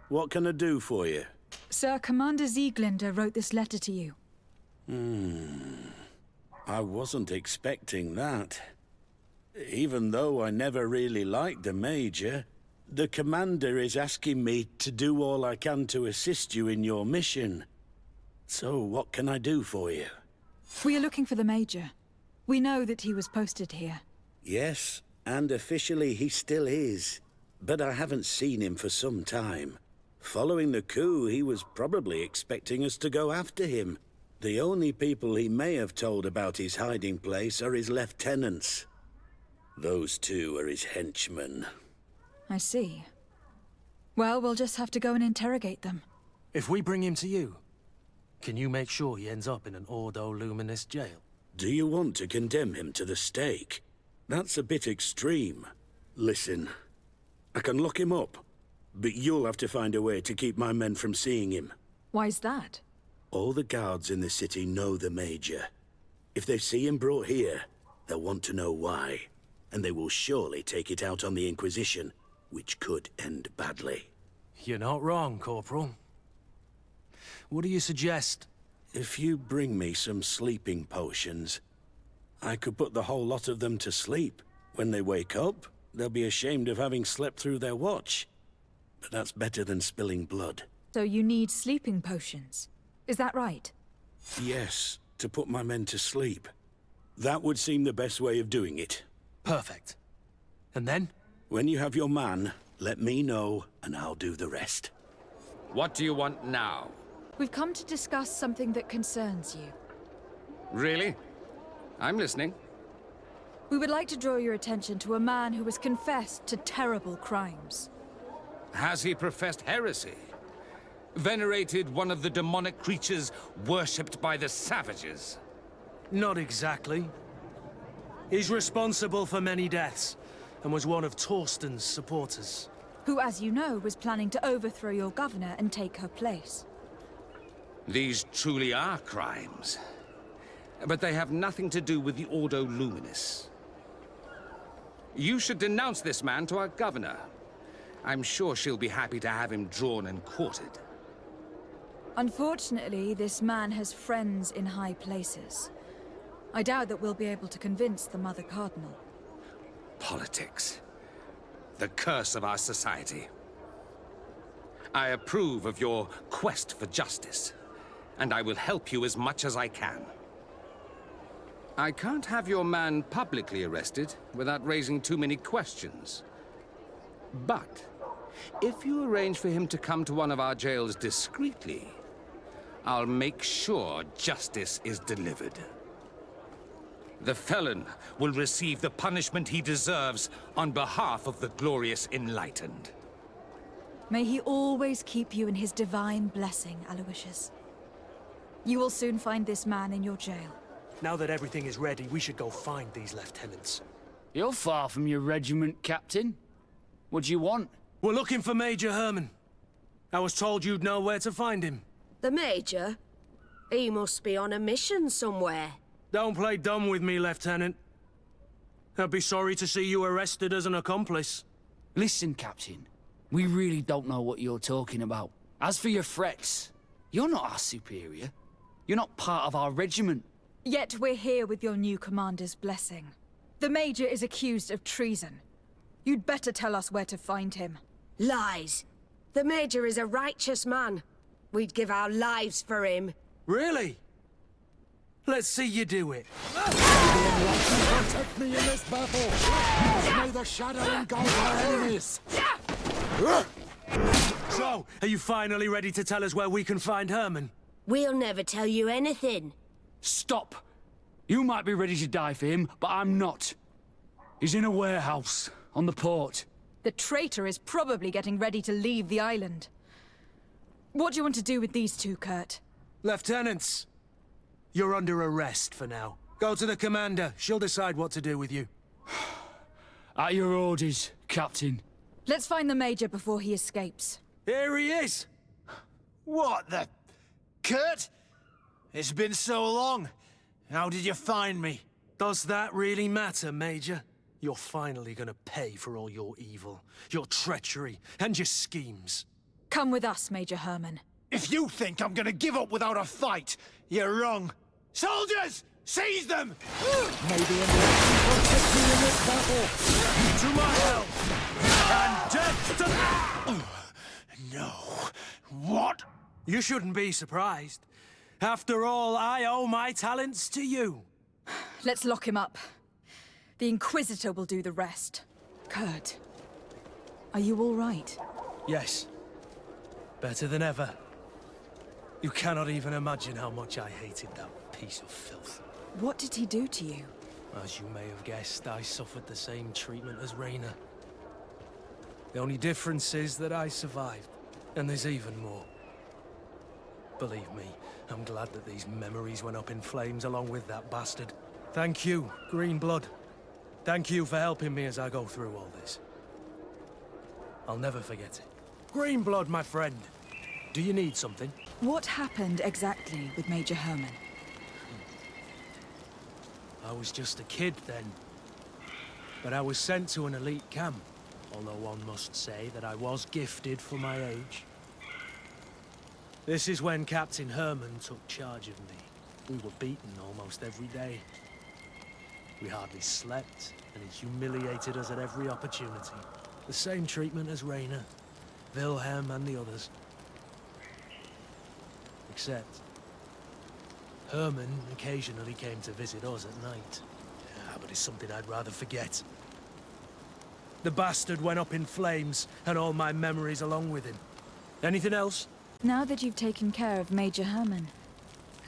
What can I do for you? Sir, Commander Sieglinde wrote this letter to you. I wasn't expecting that. Even though I never really liked the Major, the Commander is asking me to do all I can to assist you in your mission. So, what can I do for you? We are looking for the Major. We know that he was posted here. Yes, and officially he still is. But I haven't seen him for some time. Following the coup, he was probably expecting us to go after him. The only people he may have told about his hiding place are his lieutenants. Those two are his henchmen. I see. Well, we'll just have to go and interrogate them. If we bring him to you, can you make sure he ends up in an Ordo Luminis jail? Do you want to condemn him to the stake? That's a bit extreme. Listen, I can lock him up, but you'll have to find a way to keep my men from seeing him. Why's that? All the guards in the city know the Major. If they see him brought here, they'll want to know why. And they will surely take it out on the Inquisition, which could end badly. You're not wrong, Corporal. What do you suggest? If you bring me some sleeping potions, I could put the whole lot of them to sleep. When they wake up, they'll be ashamed of having slept through their watch. But that's better than spilling blood. So you need sleeping potions. Is that right? Yes, to put my men to sleep. That would seem the best way of doing it. Perfect. And then? When you have your man, let me know, and I'll do the rest. What do you want now? We've come to discuss something that concerns you. Really? I'm listening. We would like to draw your attention to a man who has confessed to terrible crimes. Has he professed heresy? Venerated one of the demonic creatures worshipped by the savages? Not exactly. He's responsible for many deaths, and was one of Torsten's supporters. Who, as you know, was planning to overthrow your governor and take her place. These truly are crimes. But they have nothing to do with the Ordo Luminis. You should denounce this man to our governor. I'm sure she'll be happy to have him drawn and quartered. Unfortunately, this man has friends in high places. I doubt that we'll be able to convince the Mother Cardinal. Politics. The curse of our society. I approve of your quest for justice, and I will help you as much as I can. I can't have your man publicly arrested without raising too many questions. But if you arrange for him to come to one of our jails discreetly, I'll make sure justice is delivered. The felon will receive the punishment he deserves on behalf of the glorious Enlightened. May he always keep you in his divine blessing, Aloysius. You will soon find this man in your jail. Now that everything is ready, we should go find these lieutenants. You're far from your regiment, Captain. What do you want? We're looking for Major Herman. I was told you'd know where to find him. The Major? He must be on a mission somewhere. Don't play dumb with me, Lieutenant. I'd be sorry to see you arrested as an accomplice. Listen, Captain. We really don't know what you're talking about. As for your threats, you're not our superior. You're not part of our regiment. Yet we're here with your new commander's blessing. The Major is accused of treason. You'd better tell us where to find him. Lies. The Major is a righteous man. We'd give our lives for him. Really? Let's see you do it. Protect me in this battle! May the shadow engulf our enemies! So, are you finally ready to tell us where we can find Herman? We'll never tell you anything. Stop! You might be ready to die for him, but I'm not. He's in a warehouse, on the port. The traitor is probably getting ready to leave the island. What do you want to do with these two, Kurt? Lieutenants, you're under arrest for now. Go to the commander. She'll decide what to do with you. At your orders, Captain. Let's find the Major before he escapes. Here he is! What the... Kurt? It's been so long. How did you find me? Does that really matter, Major? You're finally gonna pay for all your evil, your treachery, and your schemes. Come with us, Major Herman. If you think I'm gonna give up without a fight, you're wrong. Soldiers! Seize them! May the enlightened protect me in this battle! To my help! And death to... No. What? You shouldn't be surprised. After all, I owe my talents to you. Let's lock him up. The Inquisitor will do the rest. Kurt, are you all right? Yes. Better than ever. You cannot even imagine how much I hated that piece of filth. What did he do to you? As you may have guessed, I suffered the same treatment as Raina. The only difference is that I survived, and there's even more. Believe me, I'm glad that these memories went up in flames along with that bastard. Thank you, Green Blood. Thank you for helping me as I go through all this. I'll never forget it. Green Blood, my friend. Do you need something? What happened exactly with Major Herman? I was just a kid then. But I was sent to an elite camp, although one must say that I was gifted for my age. This is when Captain Herman took charge of me. We were beaten almost every day. We hardly slept, and he humiliated us at every opportunity. The same treatment as Raina, Wilhelm, and the others. Except, Herman occasionally came to visit us at night. But it's something I'd rather forget. The bastard went up in flames, and all my memories along with him. Anything else? Now that you've taken care of Major Herman,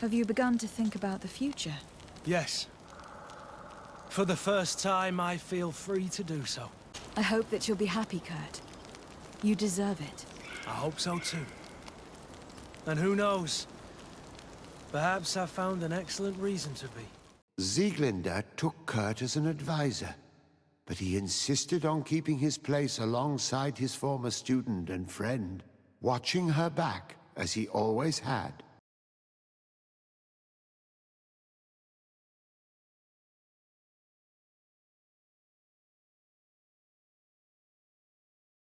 have you begun to think about the future? Yes. For the first time, I feel free to do so. I hope that you'll be happy, Kurt. You deserve it. I hope so too. And who knows? Perhaps I found an excellent reason to be. Sieglinde took Kurt as an advisor, but he insisted on keeping his place alongside his former student and friend, watching her back as he always had.